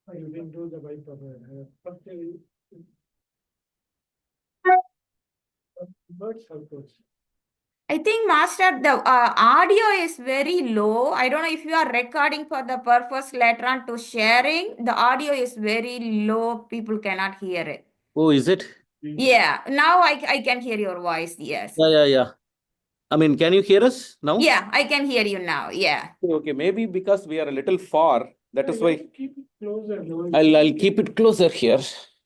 Sorry. You didn't do the right of birds outwards. I think, Master, the audio is very low. I don't know if you are recording for the purpose later on to sharing. The audio is very low. People cannot hear it. Oh, is it? Yeah, now I can hear your voice. Yes. Yeah. I mean, can you hear us now? Yeah, I can hear you now. Yeah. Okay, maybe because we are a little far. That is why Keep it closer. I'll keep it closer here.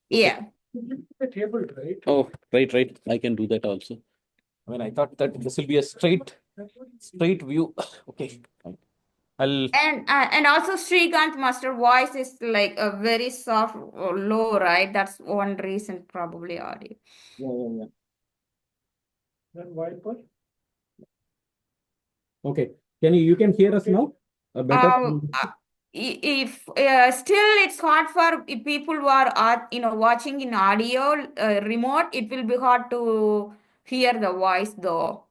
Yeah. The table, right? Oh, right. I can do that also. I mean, I thought that this will be a straight view. Okay, fine. And also Srikanth Master voice is like a very soft or low, right? That's one reason probably audio. Yeah. Then wiper. Okay. You can hear us now? Better? If still it's hard for people who are watching in audio remote, it will be hard to hear the voice though.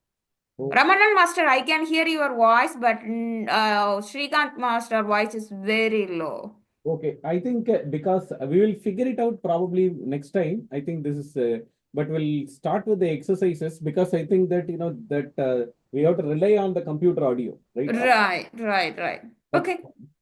Oh. Ramanan Master, I can hear your voice, but Srikanth Master voice is very low. Okay, I think because we will figure it out probably next time. I think this is, but we'll start with the exercises because I think that we have to rely on the computer audio, right? Right. That's, Okay.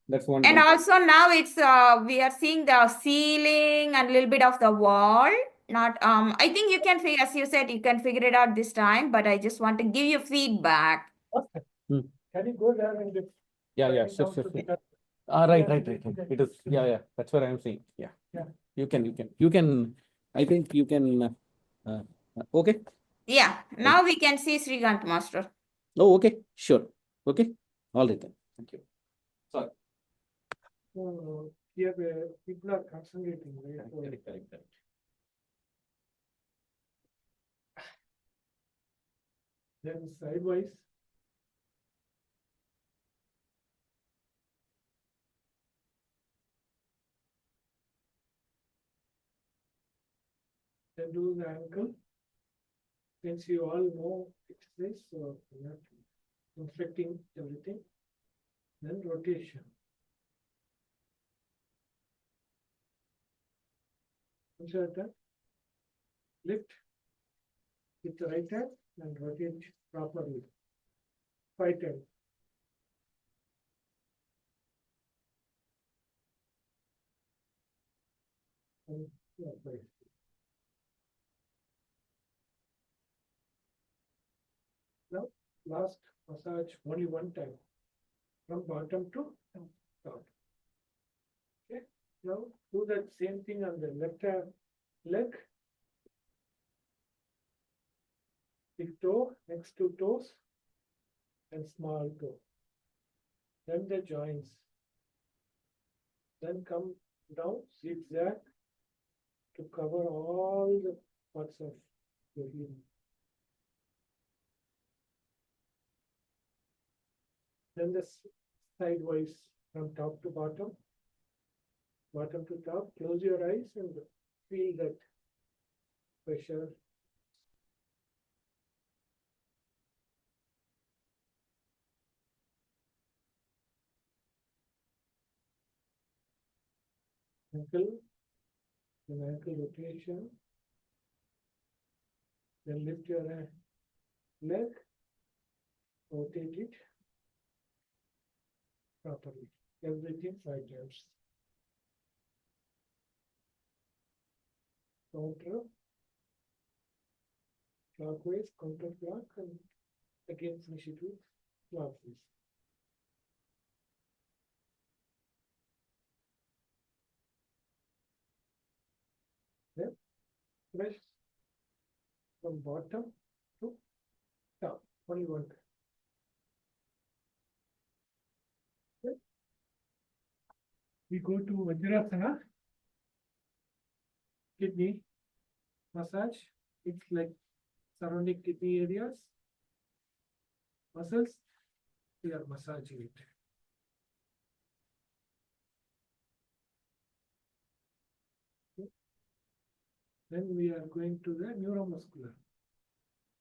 that's one. And also now it's we are seeing the ceiling and a little bit of the wall. Not I think you can figure, as you said, you can figure it out this time, but I just want to give you feedback. Can you go there and Yeah, sure. Right. It is, yeah. That's what I'm saying. Yeah. You can. I think you can. Okay. Yeah. Now we can see Srikanth Master. Oh, okay. Sure. Okay. All right then. Thank you. Sorry. Here people are concentrating, right? Correct. Then sidewise. Then do the ankle. Since you all know exercise, so you have to inflecting everything. Then rotation. Insert that. Lift with the right hand and rotate properly. 5 times. Now, last massage only one time from bottom to top. Okay. Now do that same thing on the left hand leg. Big toe next to toes and small toe. Then the joints. Then come down zigzag to cover all the parts of the heel. Then the sidewise from top to bottom to top. Close your eyes and feel that pressure. Ankle rotation. Then lift your leg, rotate it properly. Everything 5 times. Counter, clockwise, counter clock, and again finish it with clockwise. Then press from bottom to top, only one time. Okay. We go to Vajrasana, kidney massage. It's like surrounding kidney areas, muscles. We are massaging it. Okay. Then we are going to the neuromuscular.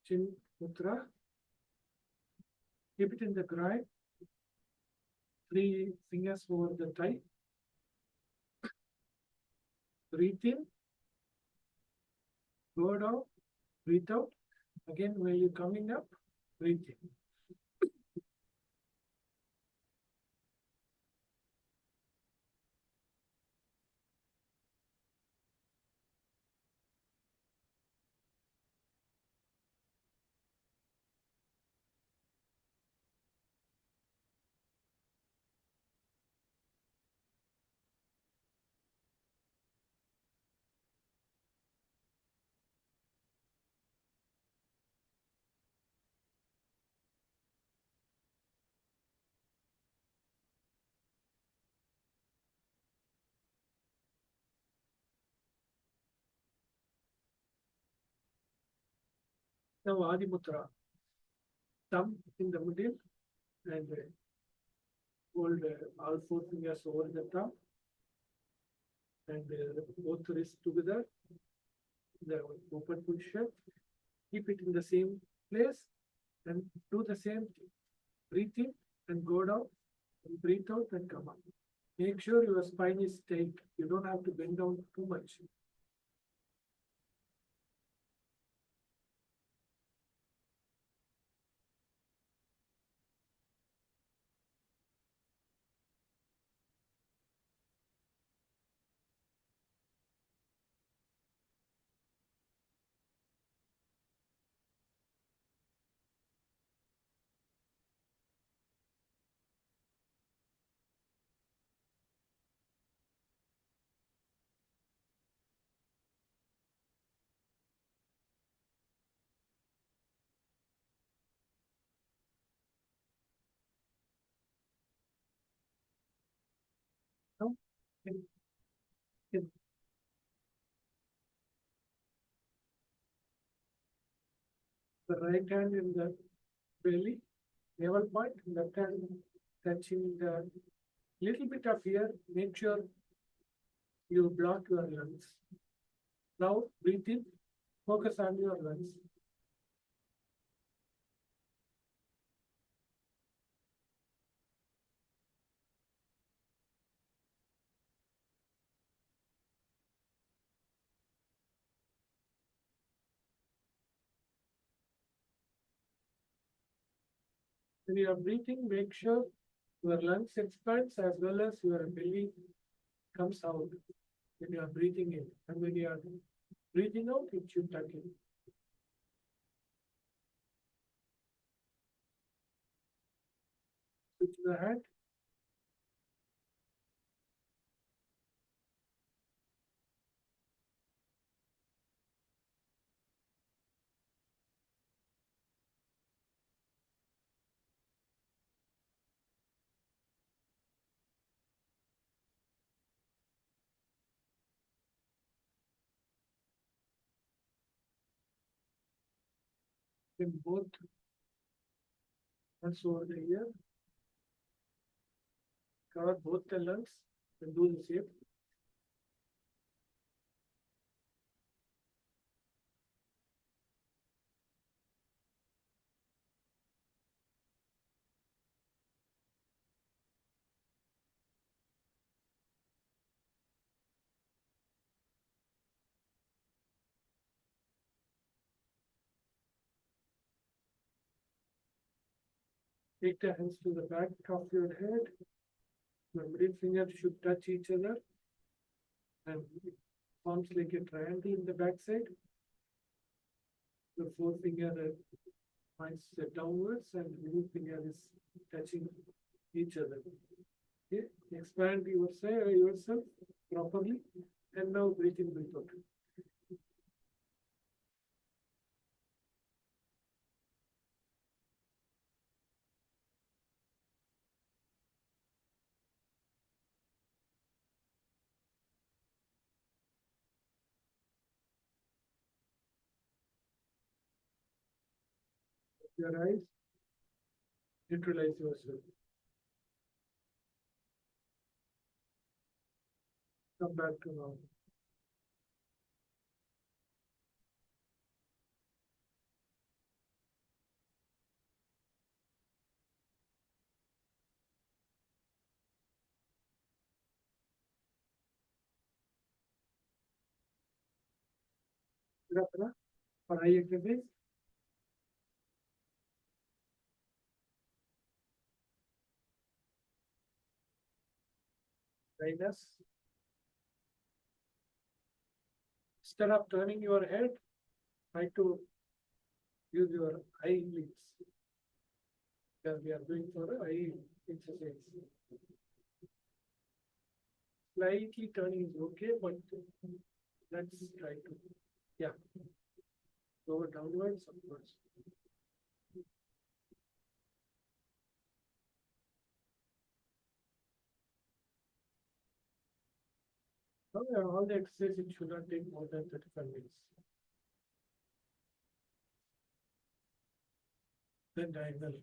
Chin Mudra. Keep it in the groin. 3 fingers over the thigh. Breathe in. Go down. Breathe out. Again, when you're coming up, breathe in. Now Adi Mudra. Thumb in the middle and hold all 4 fingers over the thumb and both wrists together. The open position. Keep it in the same place and do the same thing. Breathe in and go down and breathe out and come up. Make sure your spine is straight. You don't have to bend down too much. Now, in the right hand in the belly, navel point, left hand touching the little bit of here. Make sure you block your lungs. Now breathe in, focus on your lungs. When you are breathing, make sure your lungs expands as well as your belly comes out when you are breathing in. And when you are breathing out, it should tuck in. Switch the hand. Then both hands over the ear. Cover both the lungs and do the same. Take the hands to the back of your head. Your middle finger should touch each other and it forms like a triangle in the back side. The forefinger points downwards and middle finger is touching each other. Okay, expand yourself properly and now breathe in, breathe out. Your eyes, neutralize yourself. Come back to normal. for eye exercise. Dryness. Instead of turning your head, try to use your eyelids. Because we are doing for eye exercise. Slightly turning is okay, but let's try to, yeah. Go downwards, upwards. All the exercise, it should not take more than 35 minutes. Then diagonal.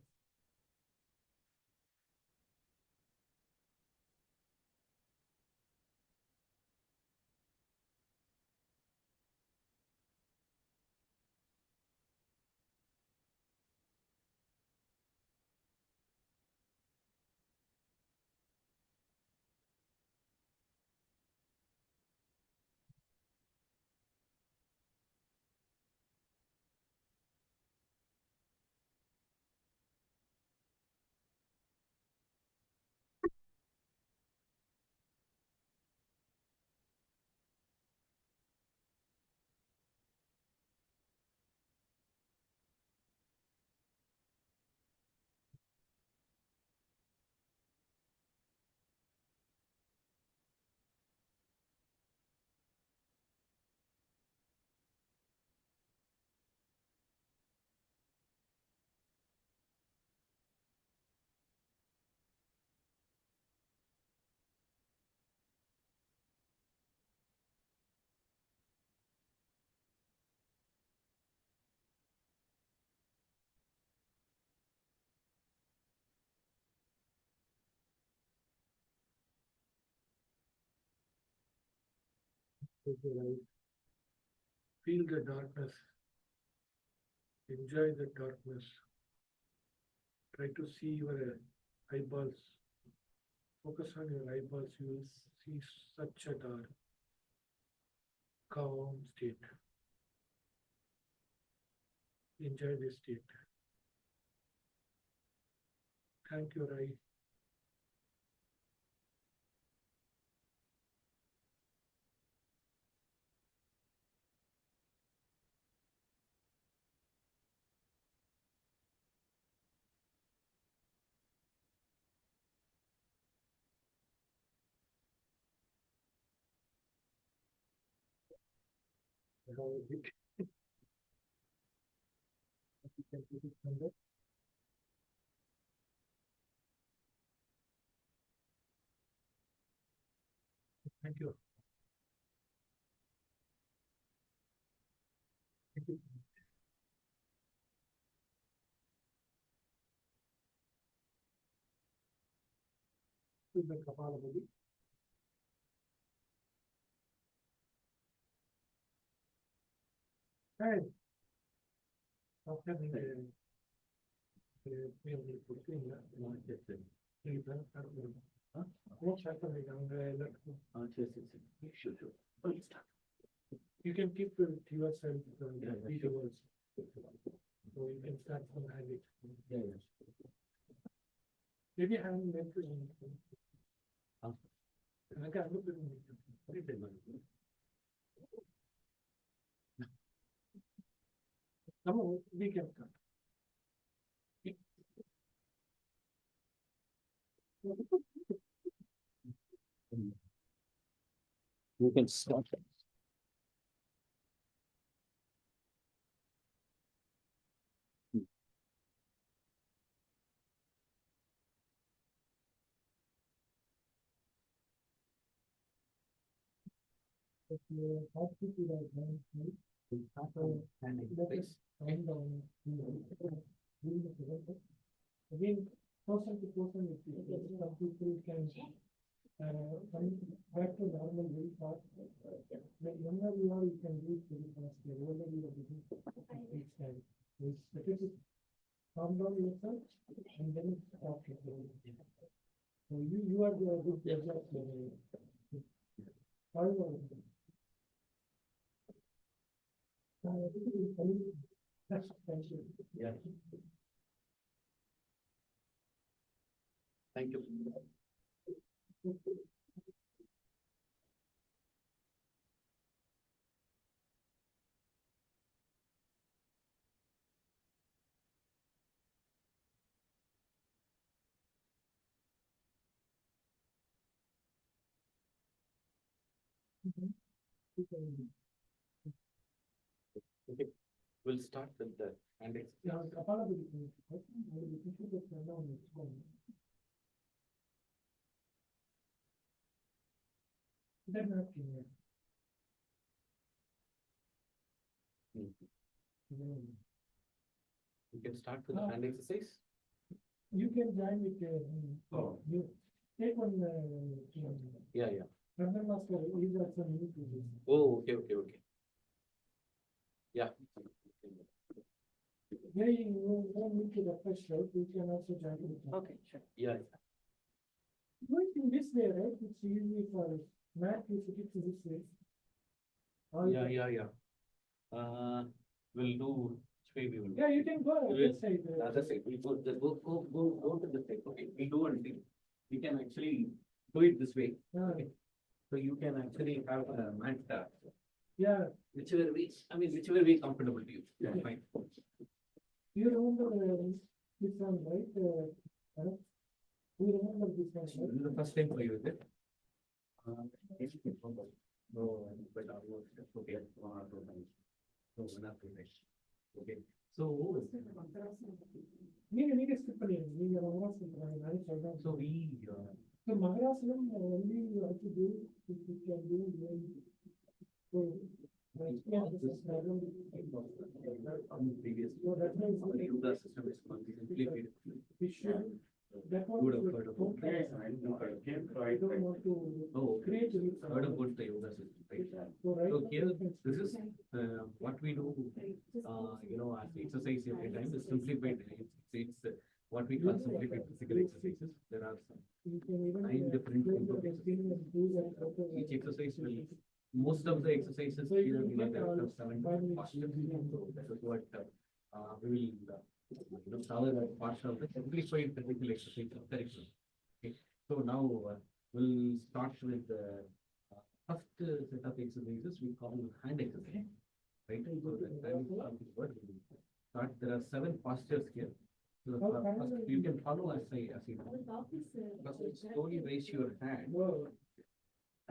Close your eyes. Feel the darkness. Enjoy the darkness. Try to see your eyeballs. Focus on your eyeballs. You will see such a dark, calm state. Enjoy this state. Thank your eye. How is it? You can put it under. Thank you. Thank you. To the Kapalabhati. Hey. After the you can keep it to yourself. Visuals. So you can start from habit. Maybe I haven't mentioned anything. I got a little bit more. Come on, we can start. You can start. Again, person to person, if you, some people can come back to normal very fast. The younger you are, you can do it very fast. The older you are, it takes time. It's better to calm down yourself and then start your own. So you are the good judge. However, Thank you. Yeah. Thank you. Okay, we'll start with the hand exercise. Yeah, Kapala will be- I think I will be thinking of the now next one. Then not clear. Hmm. We can start with the hand exercise. You can join with, Oh. you take one, Yeah, yeah. Rangan Master, he's also new to this. Oh, okay, okay, okay. Yeah. Yeah, you don't need to refresh, right? You can also join with. Okay, sure. Yeah. Do it in this way, right? It's easy for Matt, you put it this way. Or you Yeah, can- yeah, yeah. We'll do which way we will. Yeah, you can go We other will- side. The other side. We go to the side. Okay, we do one thing. We can actually do it this way. Okay. So you can actually have a mat, Yeah, whichever way comfortable to you. Yeah, fine. you remember this one, right? You remember this one, This right? is the first time for you, is it? No, but I was okay. One or two times. No, one or two times. Okay. So நீங்க skip பண்ணிடுங்க. நீங்க மகராசனம் பண்ணுங்க. நானே சொல்றேன். so we So மகராசனம் only you have to do if you can do well. So my experience is problem. previous So that's why the yoga system is completely we should. That one. Good, good, good. I don't want to Oh, create. heard about the yoga system, right? So right. So here, this is what we do, as exercise every time is simplified. It's what we call simplified physical exercises. There are some You can even. 9 different play the exercises. thing and do that also. Each exercise will, most of the exercises So here, you there can are 7 5 minutes. postures. So that is what we will cover as part of the simplified physical exercise curriculum. Okay, so now we'll start with the first set of exercises we call hand exercise. Right? So the hand is what we will start. There are 7 postures here. So first you can follow as I do. First, slowly raise your hand.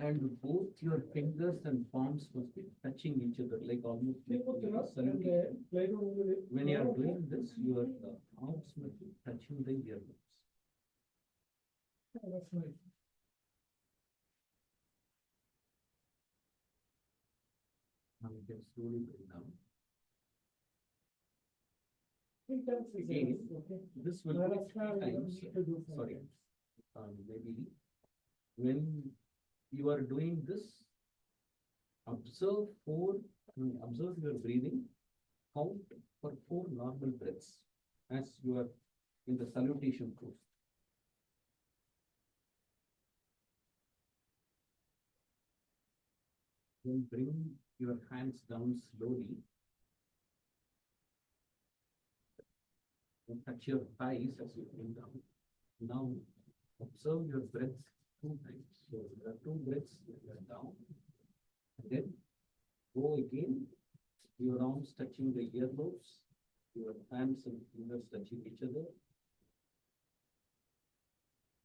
And both your fingers and palms must be touching each other, like almost like salutation. When you are doing this, your arms must be touching the earlobes. That's nice. Now you can slowly bring down. Again, This will be 3 times. Sorry, maybe when you are doing this, observe your breathing. Count for 4 normal breaths as you are in the salutation pose. Then bring your hands down slowly. And touch your thighs as you bring down. Now observe your breath 2 times. So there are 2 breaths down. And then go again. Your arms touching the earlobes. Your hands and fingers touching each other.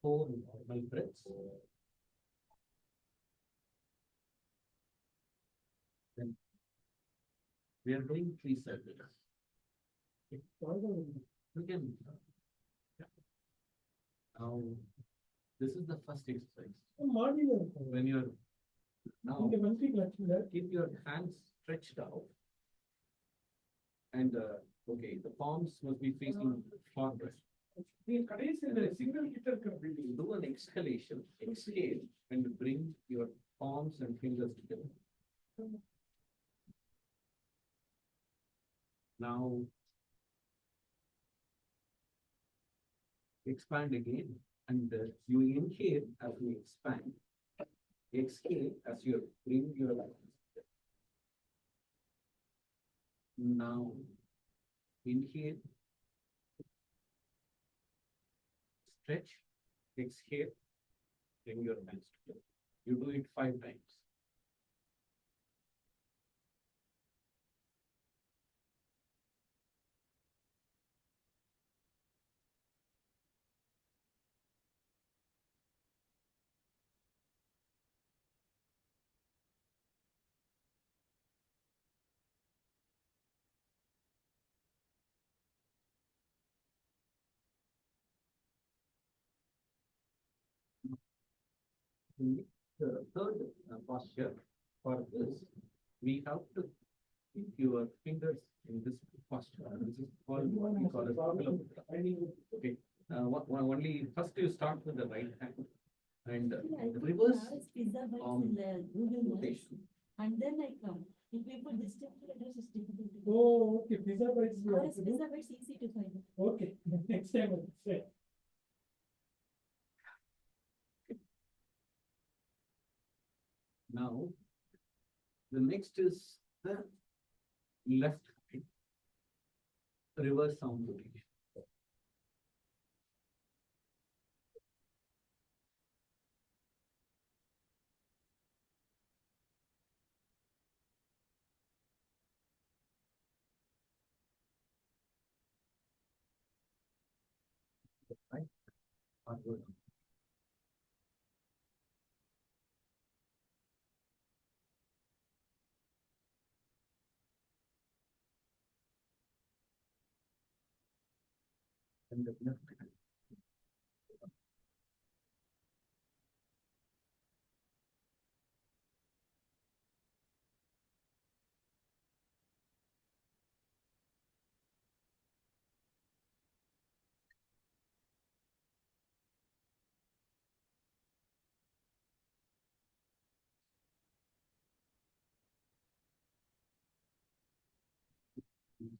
4 normal breaths. Then we are doing 3 circles. You can. Now, this is the first exercise. When you're now, keep your hands stretched out. And okay, the palms must be facing forward. Do an exhalation. Exhale and bring your palms and fingers together. Now, expand again, and you inhale as you expand. Exhale as you bring your Now, inhale, stretch, exhale, bring your hands together. You do it 5 times. The third posture for this, we have to keep your fingers in this posture. This is called what we call as Kapala Mudra. Okay. Only first you start with the right hand and reverse rotation. And then I come. If we put this temple address, it's difficult to. Oh, okay, pizza bites. you have Ours to do. is easy to find. Okay, next time I'll say. Now, the next is the left hand. Reverse sound rotation. Right? Forward. And the left hand.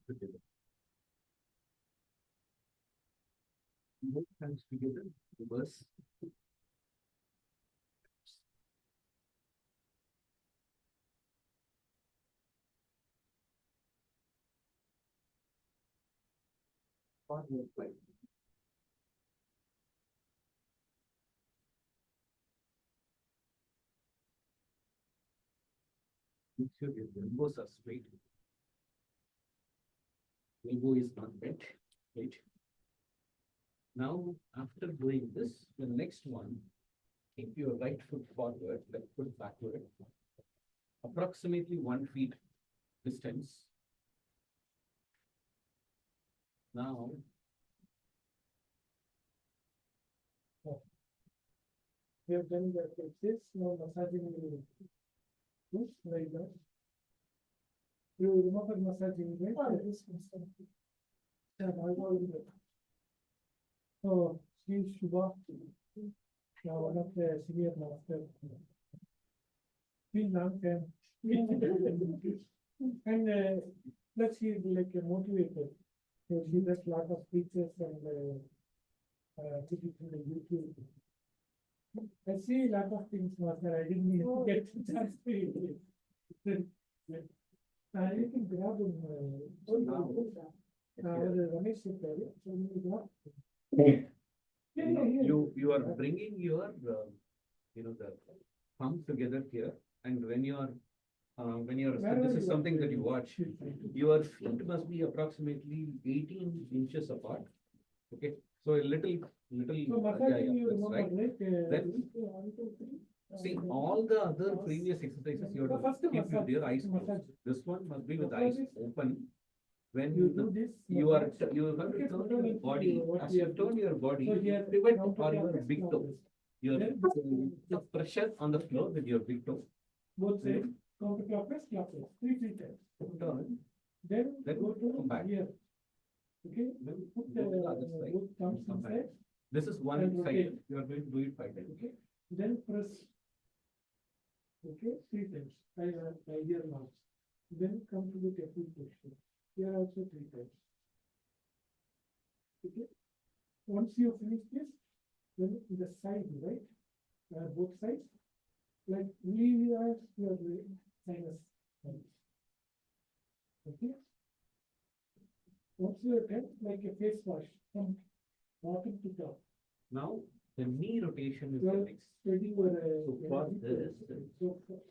Together. Both hands together, reverse. Forward five. Make sure your elbows are straight. Elbow is not bent. Right. Now, after doing this, the next one, keep your right foot forward, left foot backward. Approximately 1 feet distance. Now, We have done that exercise, now massaging the push like that. You remember massaging, right? This one. Yeah, I know it. So, she is Shubha, one of the senior master. Been long time. And plus she is like a motivator. So she does lot of speeches and put it in the YouTube. I see a lot of things, master. I didn't even get the chance to read it. You can grab them. Ramesh said, so you grab. you are bringing your, the thumb together here, and when you are, this is something that you watch. Your feet must be approximately 18 inches apart. Okay, so a little, So yeah, massaging you that's remember, right. right? Then- One, two, three. See, all the other previous exercises, you have to First keep massage, your eyes massage. closed. This one must be with Massage eyes is- open. When You do this. you are, massage. you have to Okay, turn so your then body, what as we you have turn your body, So here, pivot counter or your clockwise, big toe. clockwise. Your, Then- the pressure on the floor with your big toe. Both sides, counterclockwise, clockwise, three times. Turn, Then Then go to come back. here. Okay, then put go to the other side, both thumbs come back. inside, This is one And rotate. cycle, you are going to do it 5 times. okay, then press. Okay, three times, I hear now. Then come to the temple position, here also three times. Okay, once you finish this, then the side, right, both sides, like we are your sinus. Okay, What's your head like a face wash from bottom to top? Now, the knee rotation is the Well, next. spreading your. So for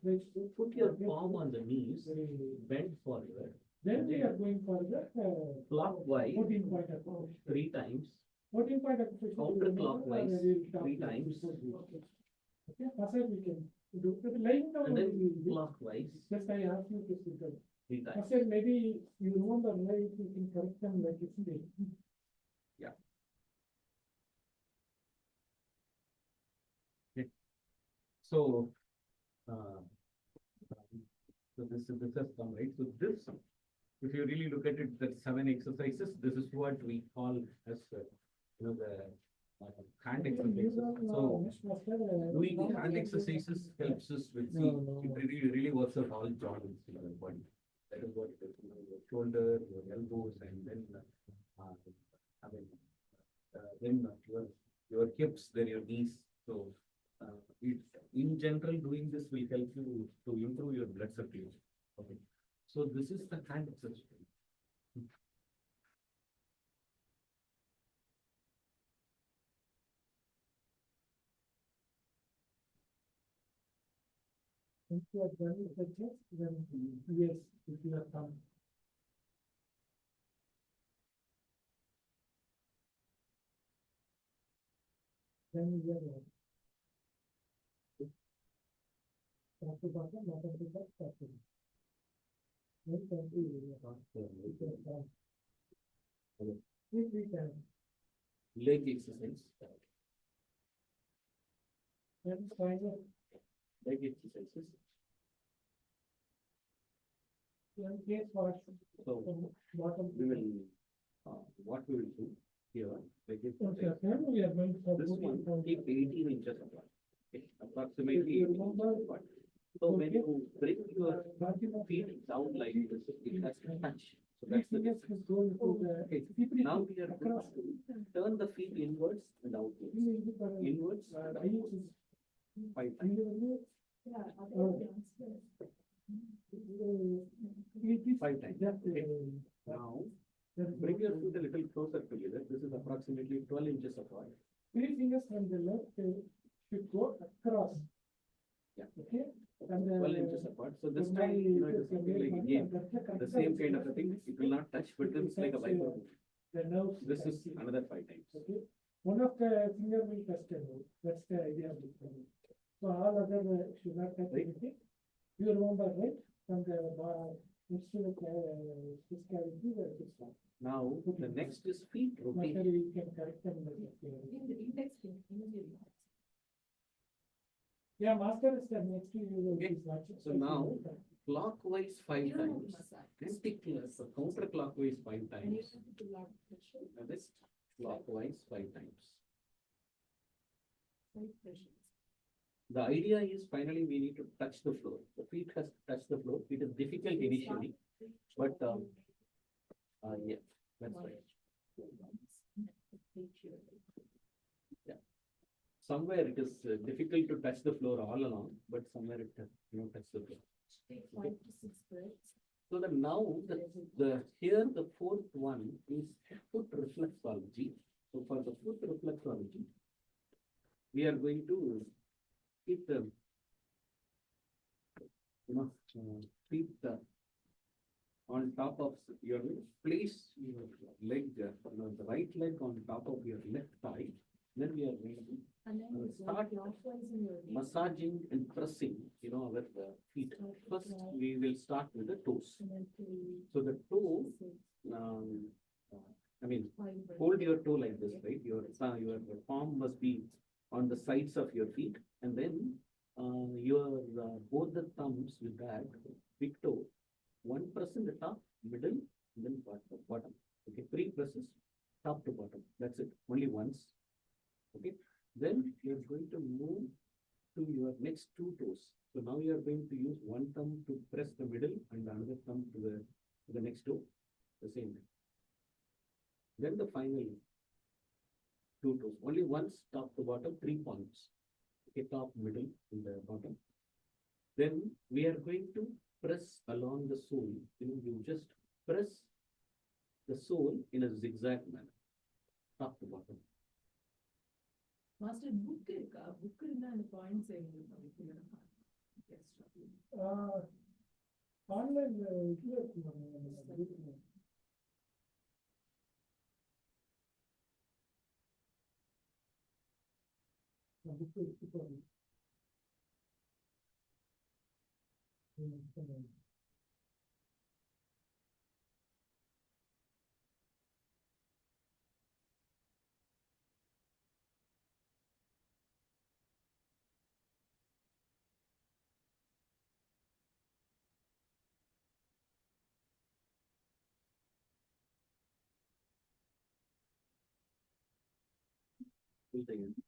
this, put your palm on the knees, bend forward, Then we are going for the. clockwise 14-point approach. 3 times, 14-point approach. counterclockwise 3 times, Okay, massage we can do, but lying down. and then we will do. clockwise Just I ask you to sit down. 3 times. Massage, maybe you remember, right, you can correct them like it's there. So, so this has come, right? So this, if you really look at it, that 7 exercises, this is what we call as, the hand exercises. So doing hand exercises helps us with, see, it really works out all joints in the body. That is what it is, your shoulder, your elbows, and then, then your hips, then your knees. So, it, in general, doing this will help you to improve your blood circulation. Okay. So this is the hand exercise. If you are done with the chest, then yes, if you have come. Then you are. Top to bottom, bottom to top, top to bottom. Then come to you. If we can, Leg exercise. then find a, Leg exercises. then case wash So from bottom we to will, what we will do here, leg top. exercise. Then we are going for. This one, 14-point. keep 18 inches apart. Okay, If approximately you 18 remember, inches apart. So when you bring your feet down like this, it has to touch. So that's the fingers difference. will go into the. Okay, now we are going to turn the feet inwards and outwards. Inwards and outwards. 5 times. 5 times. Okay. Now, bring your feet a little closer together. This is approximately 12 inches apart. 3 fingers from the left should go across. Yeah. Okay. And 12 inches apart. So this time, it is something like again, the same kind of a thing. It will not touch, but it's like a viper. The nerves. This is another 5 times. Okay. One of the finger will touch the nerve. That's the idea of it. So all other should not touch Right. anything. You remember, right? From the next to the this cavity, this one. Now, the next is feet After rotation. we can correct them. Yeah, master is the next to you. Okay. So now, clockwise 5 times. So counterclockwise 5 times. And this clockwise 5 times. The idea is finally we need to touch the floor. The feet has to touch the floor. It is difficult initially, but yeah, that's right. Yeah. Somewhere it is difficult to touch the floor all along, but somewhere it touch the floor. Okay. So the now the here the fourth one is foot reflexology. So for the foot reflexology, we are going to keep the feet on top of your place your leg, the right leg on top of your left thigh. Then we are going to start massaging and pressing, our feet. First, we will start with the toes. So the toe, hold your toe like this, right? Your palm must be on the sides of your feet, and then your both the thumbs with that big toe, one press in the top, middle, and then bottom. Okay, 3 presses, top to bottom. That's it. Only once. Okay. Then you're going to move to your next 2 toes. So now you are going to use one thumb to press the middle and another thumb to the next toe. The same way. Then the final 2 toes. Only once, top to bottom, 3 points. Okay, top, middle, and the bottom. Then we are going to press along the sole. You just press the sole in a zigzag manner, top to bottom. Master book இருக்கா book இருந்தா அந்த points எங்களுக்கு படிக்கணும் ஆன்லைன்ல இதுல இருக்கு book எடுத்து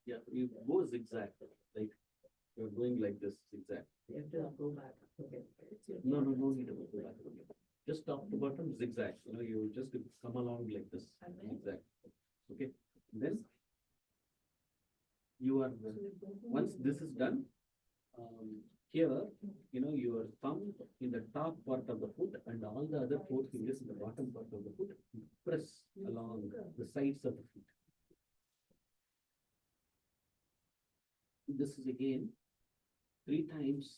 Yeah, you go zigzag, like you're going like this zigzag. You have to go back. Okay. No, no need to go back. Just top to bottom zigzag, you just come along like this And then? zigzag. Okay, then you are, once this is done, here, your thumb in the top part of the foot and all the other four fingers in the bottom part of the foot, press along the sides of the feet. This is again 3 times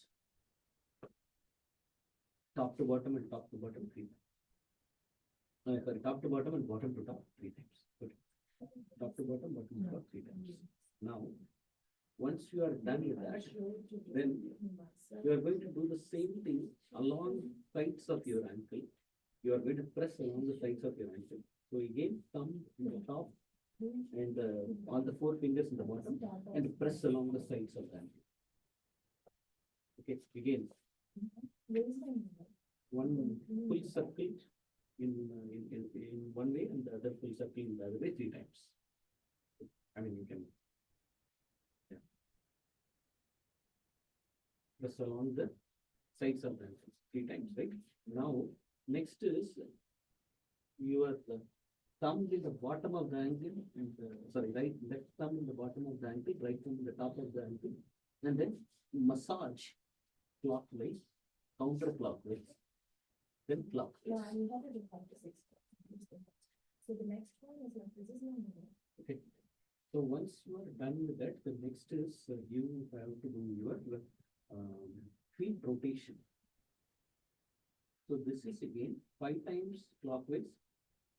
top to bottom and top to bottom 3 times. Sorry, top to bottom and bottom to top 3 times. Okay. Top to bottom, bottom to top 3 times. Now, once you are done with that, then you are going to do the same thing along sides of your ankle. You are going to press along the sides of your ankle. So again, thumb in the top and all the 4 fingers in the bottom and press along the sides of the ankle. Okay, again, one full circle in one way and the other full circle in the other way 3 times. I mean, you can press along the sides of the ankle 3 times, right? Now, next is your thumb in the bottom of the ankle and left thumb in the bottom of the ankle, right thumb in the top of the ankle, and then massage clockwise, counterclockwise, then clockwise. Yeah, you have to do 5 to 6. So the next one is like, this is not. Okay. So once you are done with that, the next is you have to do your feet rotation. So this is again 5 times clockwise,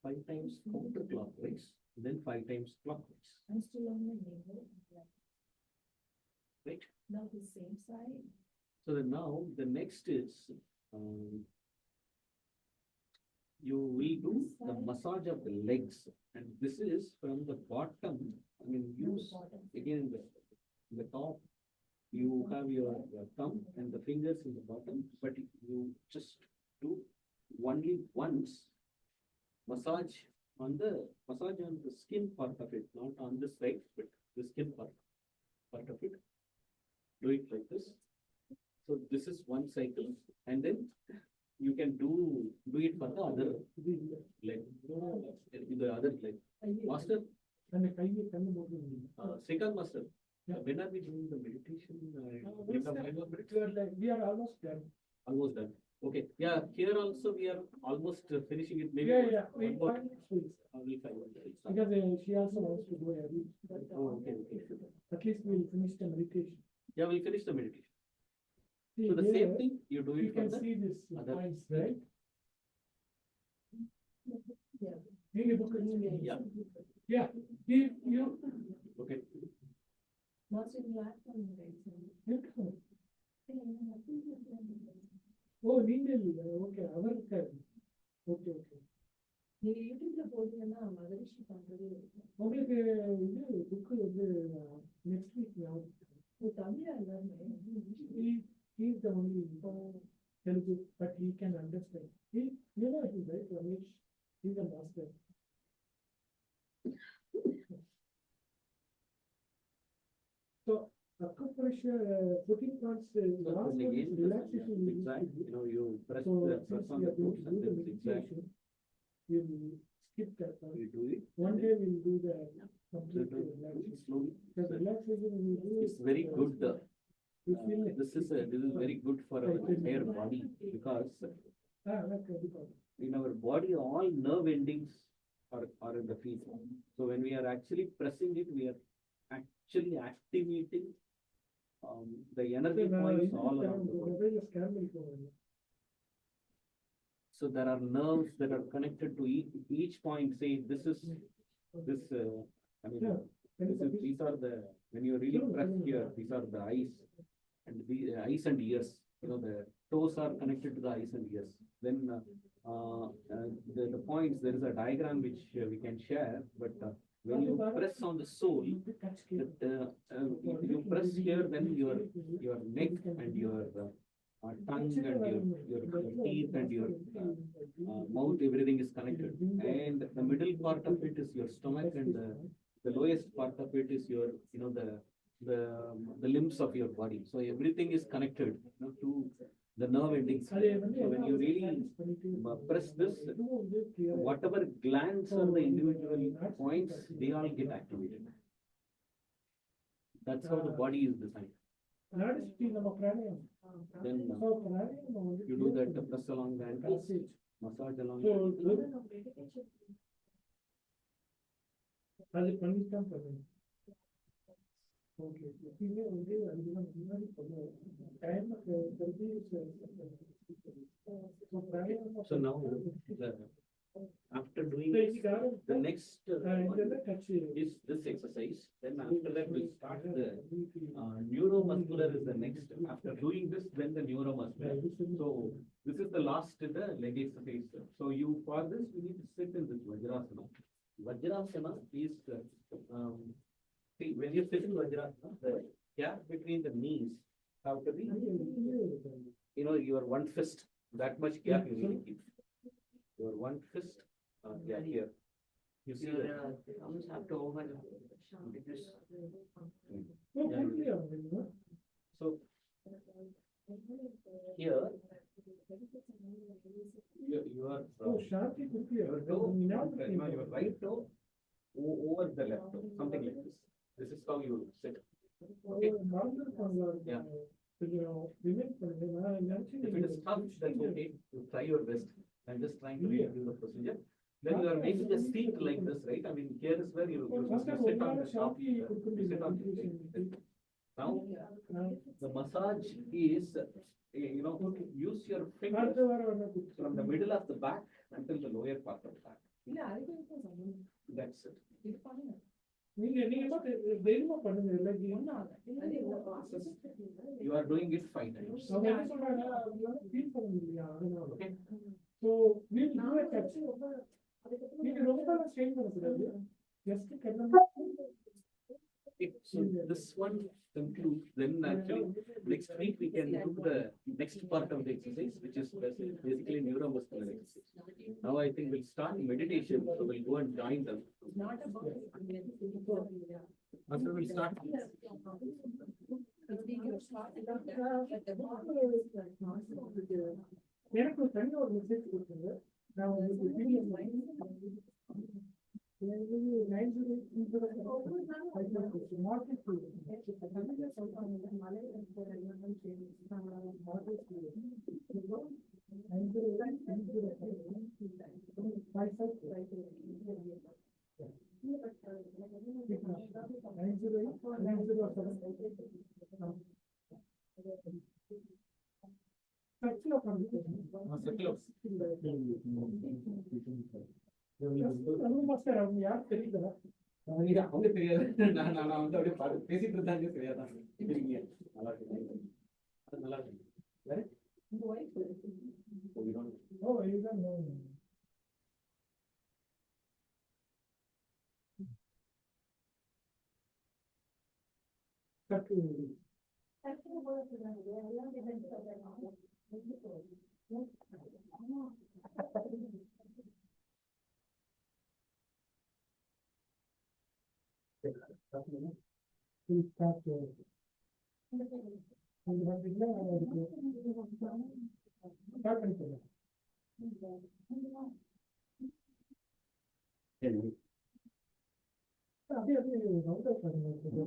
5 times counterclockwise, then 5 times clockwise. I'm still on my neighbor. Right? Now the same side. So then now the next is you will do the massage of the legs, and this is from the bottom. I mean, use again the top. You have your thumb and the fingers in the bottom, but you just do only once massage on the skin part of it, not on the side, but the skin part of it. Do it like this. So this is one cycle, and then you can do it for the other leg, the other leg. Master, Srikant Master, when are we doing the meditation? We are almost done. Almost done. Okay. Yeah, here also we are almost finishing it. Maybe Yeah. one more. 5 minutes, please. We'll find out. Because she also wants to go early. Oh, okay. At least we'll finish the meditation. Yeah, we'll finish the meditation. See, So the here, same thing, you do you it for can the see this other- points, right? Yeah. Maybe book it. Yeah. Yeah, you. Okay. Master, you act on the right side. ஓ நீங்க இல்லையா okay அவர் இருக்காரு okay okay நீங்க யூடியூப்ல போட்டீங்கன்னா மகரிஷி பண்றதே இருக்கும். உங்களுக்கு இது புக்கு வந்து நெக்ஸ்ட் வீக் தமிழா எல்லாருமே he is the only Telugu, but he can understand. You know him, right? Ramesh, he's a master. So acupressure, putting parts, last one is Again, relaxation. zigzag, you press So press since on we the are going toes to and do the then zigzag. meditation, we'll skip that part. You do it. One day we'll do the complete Do it relaxation. slowly. The relaxation we do. It's very good. You feel it. This is very good for our entire body because Okay, because in our body, all nerve endings are in the feet. So when we are actually pressing it, we are actually activating the energy points all around the body. So there are nerves that are connected to each point. Say this is this. I mean, these are the, when you really press here, these are the eyes and the eyes and ears. You know, the toes are connected to the eyes and ears. Then the points, there is a diagram which we can share, but when you press on the sole, that you press here, then your neck and your tongue and your teeth and your mouth, everything is connected. And the middle part of it is your stomach, and the lowest part of it is your, you know, the limbs of your body. So everything is connected, you know, to the nerve endings. So when you really press this, whatever glands on the individual points, they all get activated. That's how the body is designed. Then you do that, press along the ankles, massage along the ankles. அது பண்ணித்தான் பண்ணுங்க. Okay, எப்பயுமே வந்து அதுதான் முன்னாடி பண்ணுவோம். Time So now, after doing this, the next is this exercise. Then after that, we'll start the neuromuscular is the next. After doing this, then the neuromuscular. So this is the last the leg exercise. So you, for this, you need to sit in this Vajrasana. Vajrasana is see, when you sit in Vajrasana, the gap between the knees have to be, you know, your one fist, that much gap you need to keep. Your one fist, yeah, here. You see that? Almost have to over this. So here, your right toe over the left toe, something like this. This is how you sit. Okay. Yeah. If it is tough, that's okay. You try your best. I'm just trying to read you the procedure. Then you are making a seat like this, right? I mean, here is where you sit on the top. You sit on the now, the massage is, you know, use your fingers from the middle of the back until the lower part of the back. That's it. You are doing it 5 times. Okay. So we'll do a touch. So this one concludes. Then actually next week we can do the next part of the exercise, which is basically neuromuscular exercise. Now I think we'll start meditation, so we'll go and join them. After we'll start. எனக்கு ஒரு தனி ஒரு message கொடுத்துங்க. நான் உங்களுக்கு PDF master அவங்க யார் தெரியுதா? அவங்க தெரியாது. நான் வந்து அப்படியே பேசிட்டு இருந்தாங்க. தெரியாதான் இருக்கீங்க. நல்லா இருக்கு. அது நல்லா இருக்கு. வேற Oh, you don't know. Please start your. Start பண்ணிக்கோங்க. அப்படியே ரவுண்டா பாருங்க. நீங்க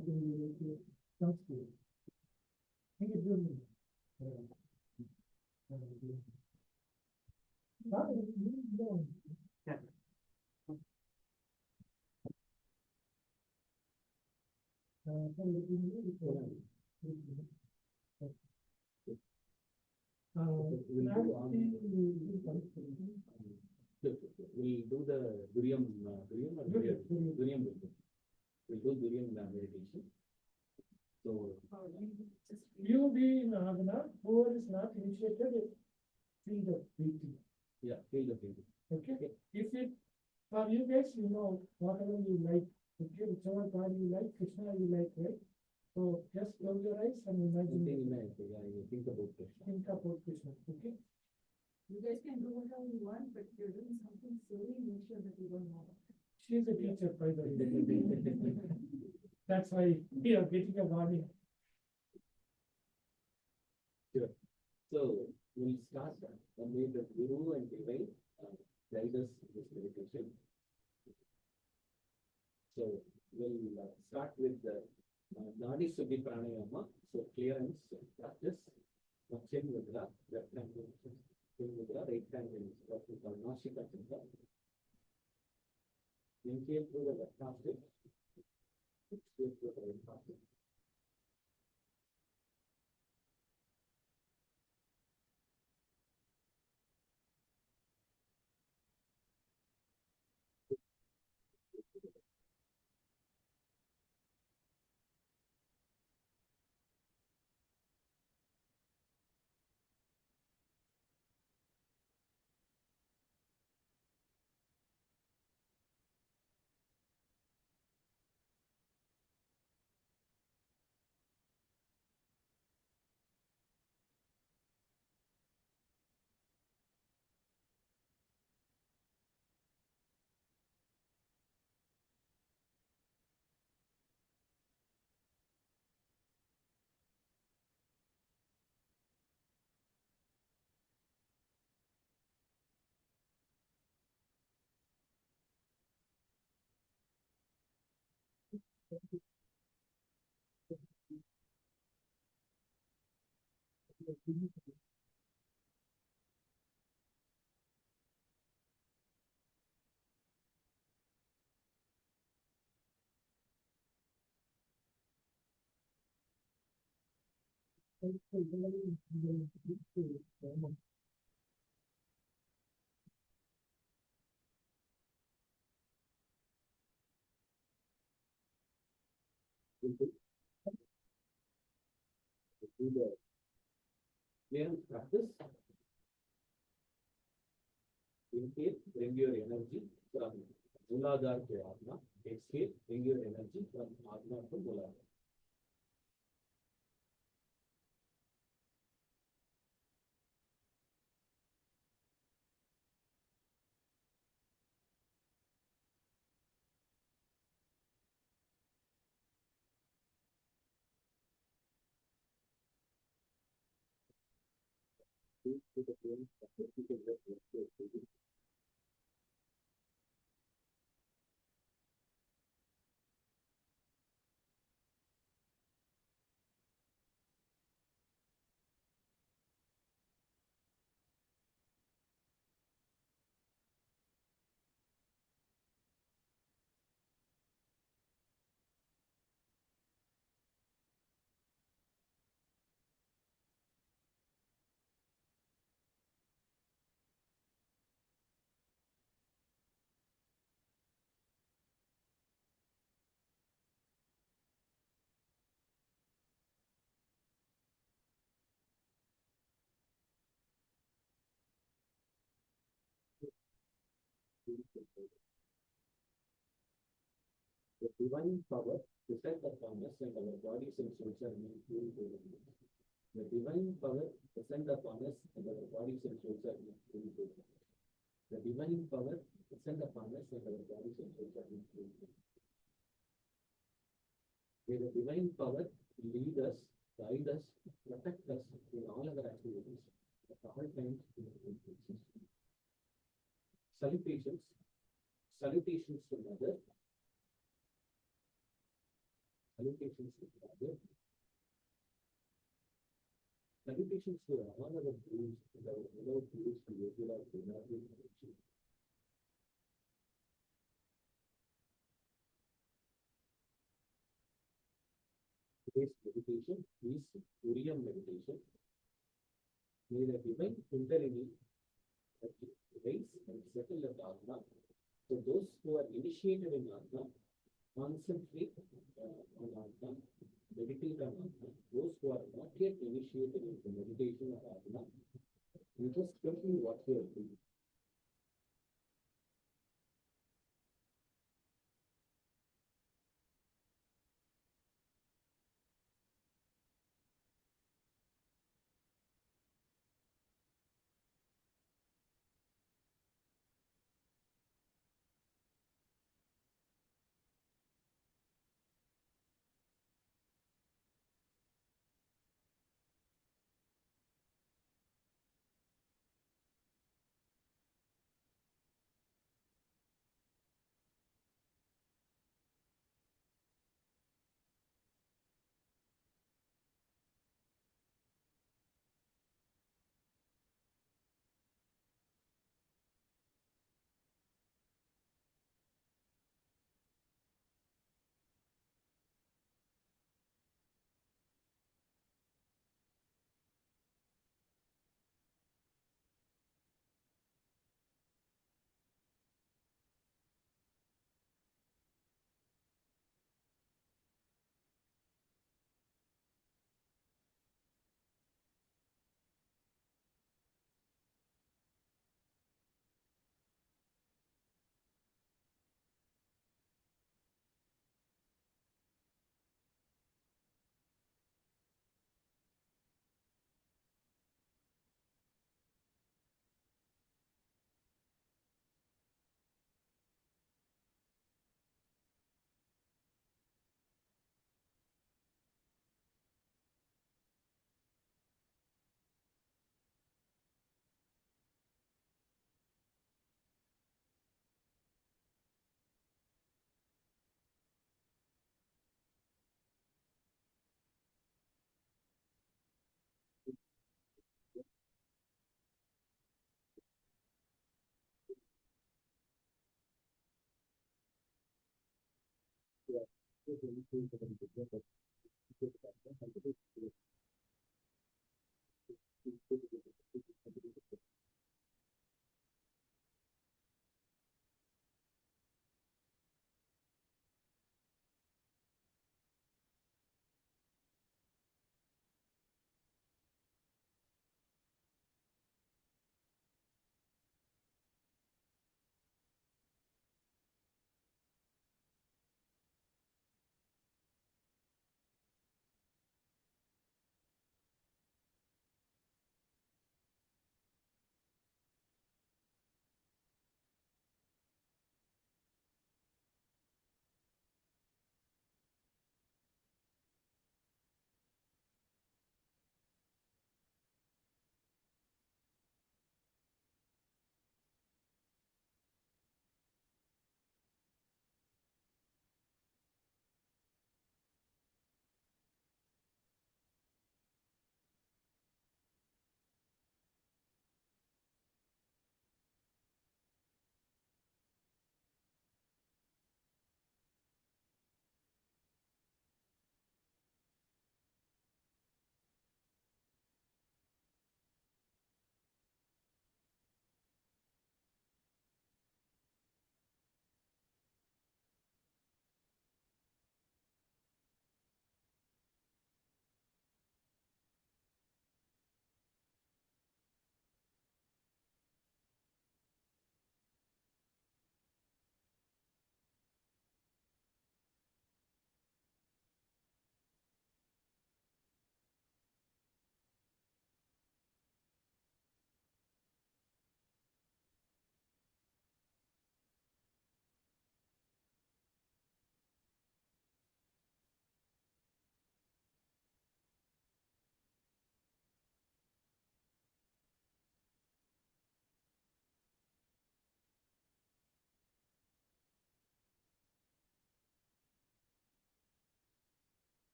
We'll do the Durium, Durium or Durium will do. We'll do Durium meditation. So, You be in Agna, whoever is not initiated, feel the breathing. yeah, feel the breathing. Okay, if it, for you guys, you know, whatever you like, okay, whichever God you like, Krishna you like, right? So just close your eyes and imagine, Yeah, you think about Krishna. think about Krishna, okay? You guys can do whatever you want, but if you're doing something silly, make sure that you don't know. She's a teacher, by the way. That's why we are getting a warning. So we'll start and may the Guru and Divine guide us in this meditation. So we'll start with the Nadi Suddhi Pranayama. So clearance practice. Chin Mudra, left hand Chin Mudra, right hand is what we call Nashika Chandra. Inhale through the left nostril. Exhale through the right nostril. Do the clearance practice. Inhale, bring your energy from Muladhara to Agna. Exhale, bring your energy from Agna to Muladhara. To the clearance practice, you can just rest your breathing. The divine power descends upon us and our bodies and souls are made pure. The divine power descends upon us and our bodies and souls are made pure. The divine power descends upon us and our bodies and souls are made pure. May the divine power lead us, guide us, protect us in all our activities at all times in all places. Salutations. Salutations to Mother. Salutations to Mother. Meditations one of the tools, tools to utilize the meditation. Today's meditation is Korean meditation. May the divine kundalini raise and settle at asana. So those who are initiated in asana, concentrate on asana, meditate on asana. Those who are not yet initiated into meditation or asana, you just continue what you are doing.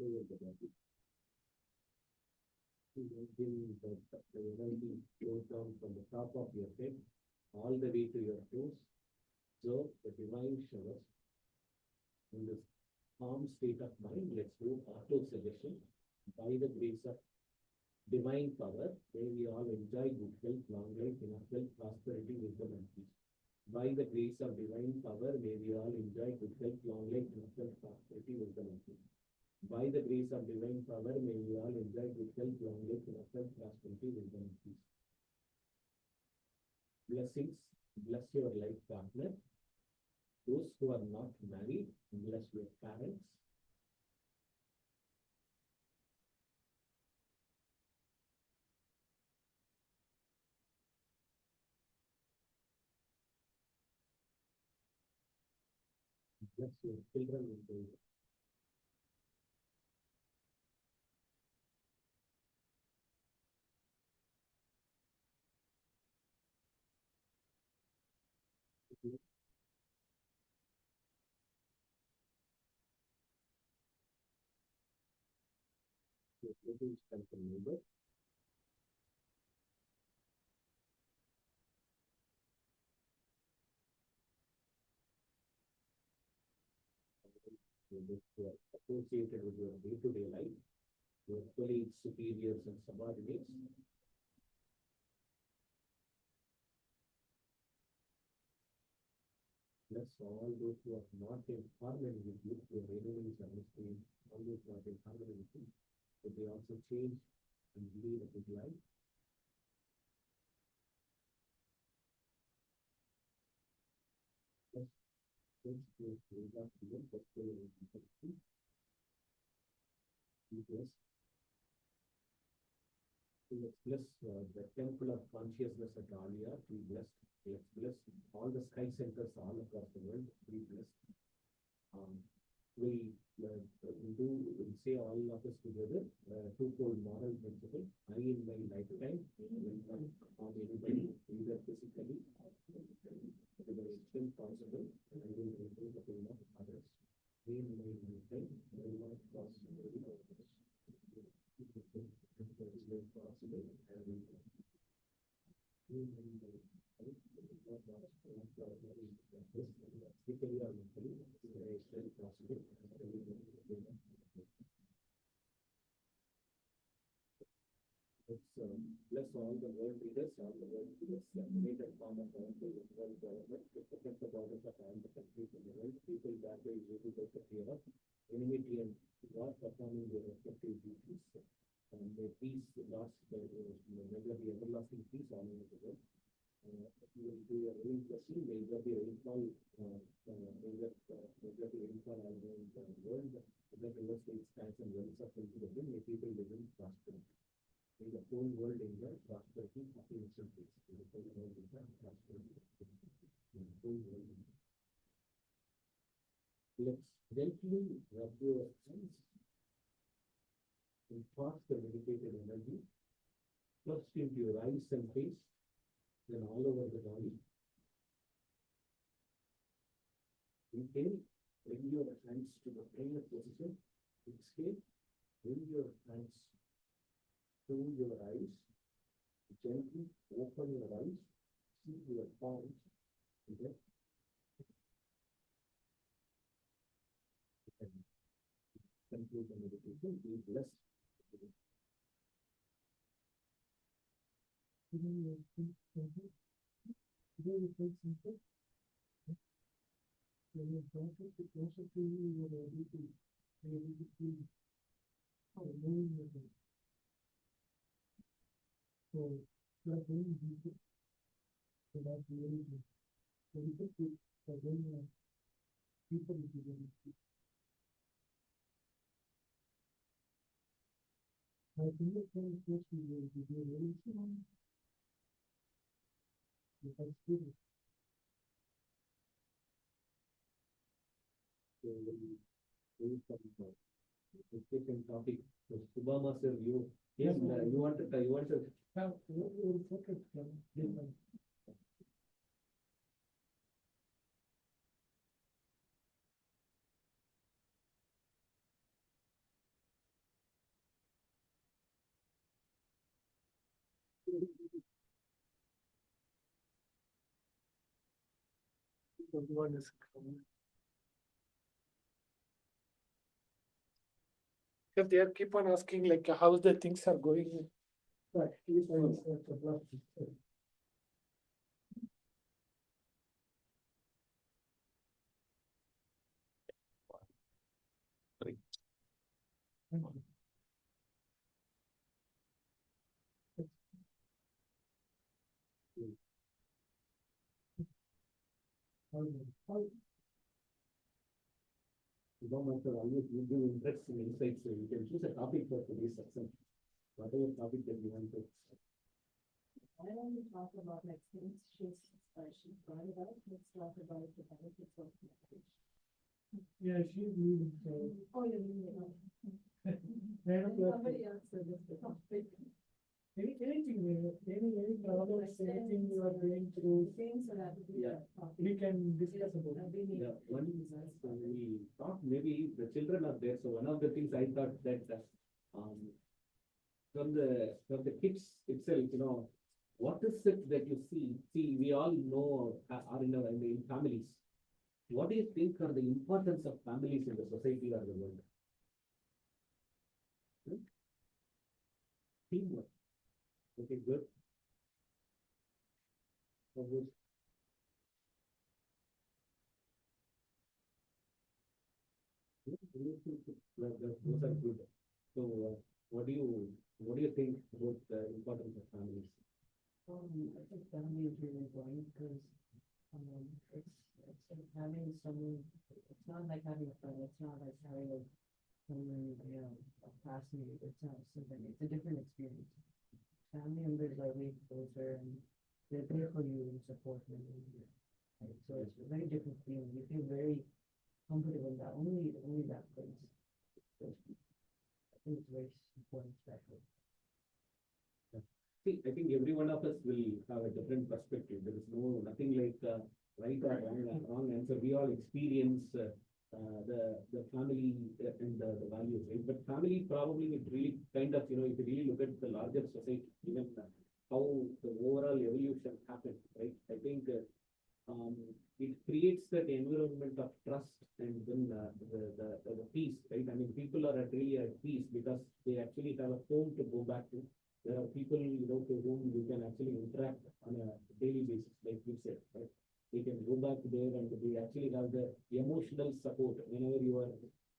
over the body. To maintain that the energy goes down from the top of your head all the way to your toes. So the divine showers in this calm state of mind, let's do auto suggestion by the grace of divine power, where we all enjoy good health, long life, enough health, prosperity, wisdom, and peace. By the grace of divine power, may we all enjoy good health, long life, enough health, prosperity, wisdom, and peace. By the grace of divine power, may we all enjoy good health, long life, enough health, prosperity, wisdom, and peace. Blessings, bless your life partner. Those who are not married, bless your parents. Bless your children in the relatives and the neighbors. Those who are associated with your day-to-day life, your colleagues, superiors, and subordinates. Bless all those who are not in harmony with you, your enemies and mistakes, all those who are in harmony with you, that they also change and lead a good life. Bless those who are here, bless their integrity. Be blessed. Let's bless the temple of consciousness at Alia. Be blessed. Let's bless all the sky centers all across the world. Be blessed. We'll say all of us together, twofold moral principle. I in my lifetime will not harm anybody, either physically or to the extent possible. I will maintain the pain of others. I in my lifetime will not cause anybody others. Possible, and we bless all the world leaders, made a form of world government to protect the borders of all the countries in the world. People that way is able to take care of enmity and war performing their respective duties. And the peace lost, may there be everlasting peace all over the world. You will do your rain blessing, may there be rainfall, may there be rainfall all around the world. Let the river states stands and wells are filled to the brim, may people live in prosperity. May the whole world enjoy prosperity, happiness, and peace. May the whole world enjoy prosperity. May the whole world enjoy. Let's gently rub your hands and pass the meditated energy first into your eyes and face, then all over the body. Inhale, bring your hands to the prayer position. Exhale, bring your hands to your eyes. Gently open your eyes, see your palms. Okay. Conclude the meditation. Be blessed. When you brought it closer to you, you were able to feel how moving it is. So, you are going deeper without realizing. So, we just are going deeper into the deep. I think the first question will be really strong. Because spirit. So, we some discussion topic. So, Subhama sir, yes, you want to have your focus from different. Everyone is coming. Because they are keep on asking like how the things are going. Right. Government will always give you interesting insights, so you can choose a topic for today's session. Whatever topic that you want to. Why don't we talk about like things she's brought about, let's talk about the benefits of marriage. Yeah, she's leaving. Oh, you're leaving it out. Madam, Somebody else said this before. anything, any problems, anything you are going through, Things that Yeah. we can discuss about it. Yeah, one is, when we thought maybe the children are there, so one of the things I thought that, from the kids itself, what is it that you see, we all know, are in families. What do you think are the importance of families in the society or the world? Teamwork. Okay, good. How good? Those are good. So, what do you think about the importance of families? I think family is really important because, it's like having someone, it's not like having a friend, it's not like having someone, a classmate, it's not something, it's a different experience. Family members are way closer and they're there for you and support you. Right? So it's a very different feeling. You feel very comfortable in that, only that place. So I think it's very important, special. See, I think every one of us will have a different perspective. There is nothing like right or wrong answer. We all experience the family and the values, right? But family probably it really kind of, if you really look at the larger society, even how the overall evolution happened, right? I think it creates that environment of trust and then the peace, right? I mean, people are really at peace because they actually have a home to go back to. There are people, to whom you can actually interact on a daily basis, like you said, right? They can go back there and they actually have the emotional support whenever you are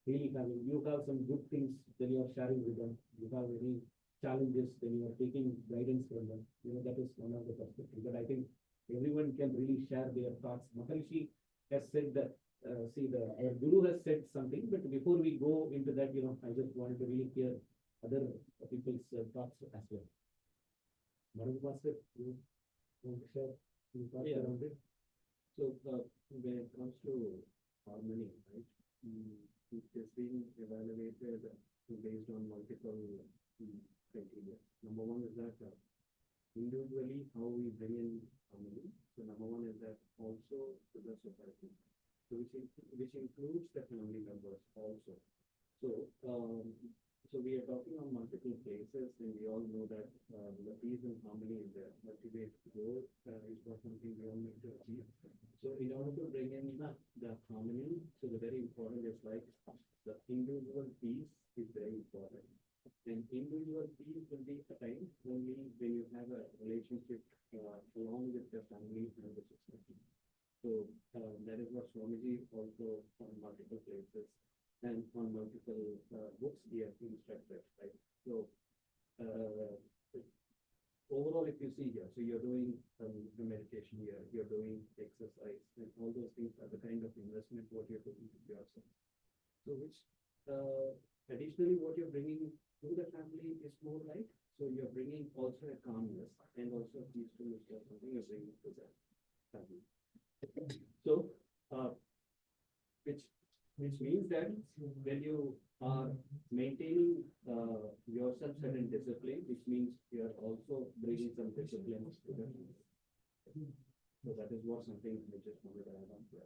you have some good things, then you are sharing with them. You have any challenges, then you are taking guidance from them. That is one of the perspectives. But I think everyone can really share their thoughts. Maharishi has said that, our guru has said something, but before we go into that, I just wanted to really hear other people's thoughts as well. Madam Master, you want to share any thoughts around it? So, when it comes to harmony, right, it has been evaluated based on multiple criteria. Number one is that individually how we bring in harmony. So number one is that also to the society, so which includes the family members also. So, so we are talking on multiple places, and we all know that the peace and harmony is there. Ultimate goal is what something we all need to achieve. So, in order to bring in the harmony, so the very important is like the individual peace is very important. And individual peace will be attained only when you have a relationship along with the family and the society. So that is what Swamiji also on multiple places and on multiple books he has instructed, right? So overall, if you see here, so you're doing meditation here, you're doing exercise, and all those things are the kind of investment what you're doing to yourself. So which additionally what you're bringing to the family is more like, so you're bringing also a calmness and also peacefulness or something you're bringing to the family. So which means that when you are maintaining yourself certain discipline, which means you are also bringing some discipline to the family. So that is what something I just wanted to add on to that.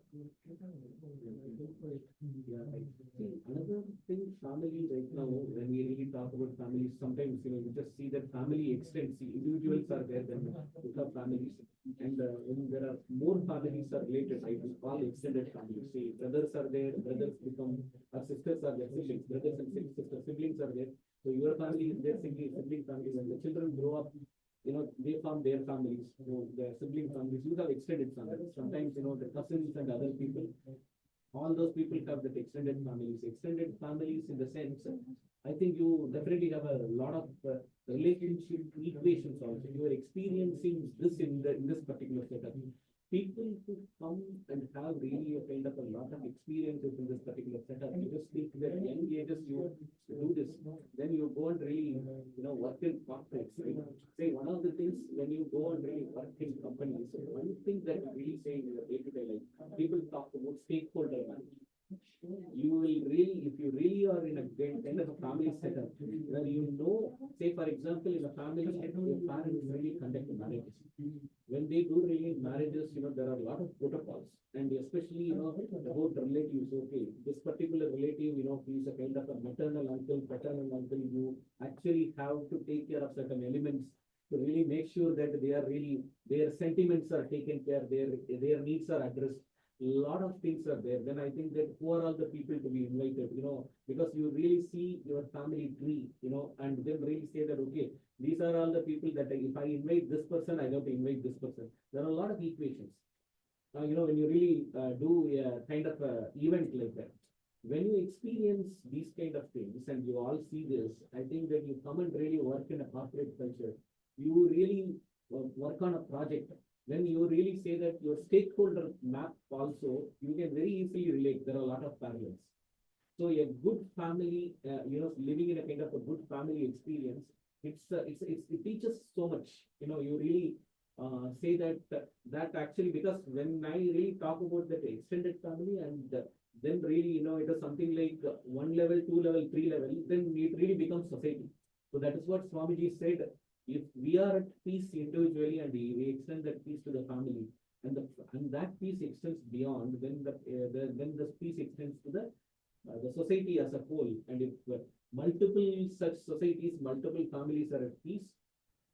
Yeah, right. See, another thing, family right now, when we really talk about families, sometimes, we just see that family extends, see, individuals are there, then we have families. And when there are more families are related, right, we call extended families. See, brothers are there, brothers become, our sisters are there, siblings, brothers and sisters, siblings are there. So your family is there, sibling family, when the children grow up, they form their families, their sibling families, you have extended families. Sometimes, the cousins and other people, all those people have that extended families. Extended families in the sense, I think you definitely have a lot of relationship equations also. You are experiencing this in this particular setup. People who come and have really a kind of a lot of experiences in this particular setup, you just think that young ages you do this, then you go and really, work in corporates. Right? Say one of the things when you go and really work in companies, one thing that you really say in your day-to-day life, people talk about stakeholder management. You will really, if you really are in a kind of a family setup where say for example, in a family, your parents really conduct marriages. When they do really marriages, there are a lot of protocols, and especially, about relatives. Okay, this particular relative, he's a kind of a maternal uncle, paternal uncle. You actually have to take care of certain elements to really make sure that they are really, their sentiments are taken care, their needs are addressed. A lot of things are there. Then I think that who are all the people to be invited, because you really see your family tree, and then really say that, okay, these are all the people that if I invite this person, I have to invite this person. There are a lot of equations. When you really do a kind of a event like that, when you experience these kind of things and you all see this, I think that you come and really work in a corporate culture. You really work on a project. When you really say that your stakeholder map also, you can very easily relate. There are a lot of parallels. So a good family, living in a kind of a good family experience, it teaches so much. You really say that actually, because when I really talk about that extended family, and then really, it is something like 1 level, 2 level, 3 level, then it really becomes society. So that is what Swamiji said. If we are at peace individually and we extend that peace to the family, and that peace extends beyond, then then the peace extends to the society as a whole. And if multiple such societies, multiple families are at peace,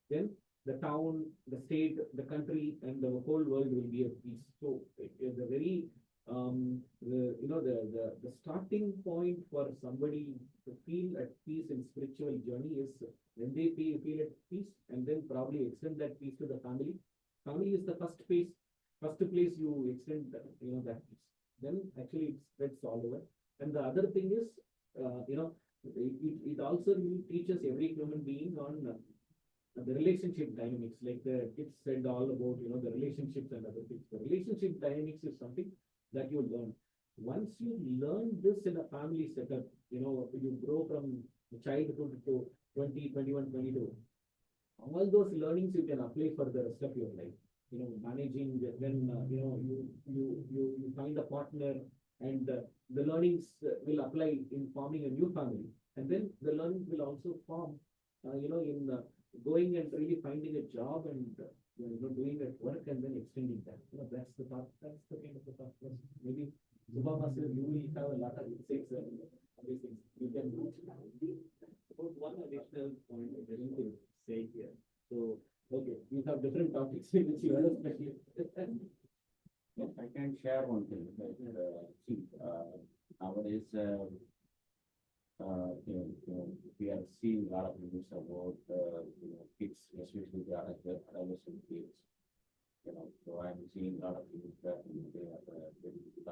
then the town, the state, the country, and the whole world will be at peace. So it is a very the starting point for somebody to feel at peace in spiritual journey is when they feel at peace, and then probably extend that peace to the family. Family is the first place you extend that peace. Then actually it spreads all over. And the other thing is, it also really teaches every human being on the relationship dynamics, like the kids said all about, the relationships and other things. The relationship dynamics is something that you learn. Once you learn this in a family setup, you grow from childhood to 20, 21, 22. All those learnings you can apply for the rest of your life. Managing when you find a partner, and the learnings will apply in forming a new family, and then the learnings will also form, in going and really finding a job, and doing that work, and then extending that. That's the thought. That's the kind of the thought. Maybe Subhama sir, you will have a lot of insights and these things. You can about one additional point I didn't say here. So, okay, you have different topics which you are especially. Yes, I can share one thing. See, nowadays, we are seeing a lot of news about, kids, especially the adolescent kids. So I'm seeing a lot of news that they are getting a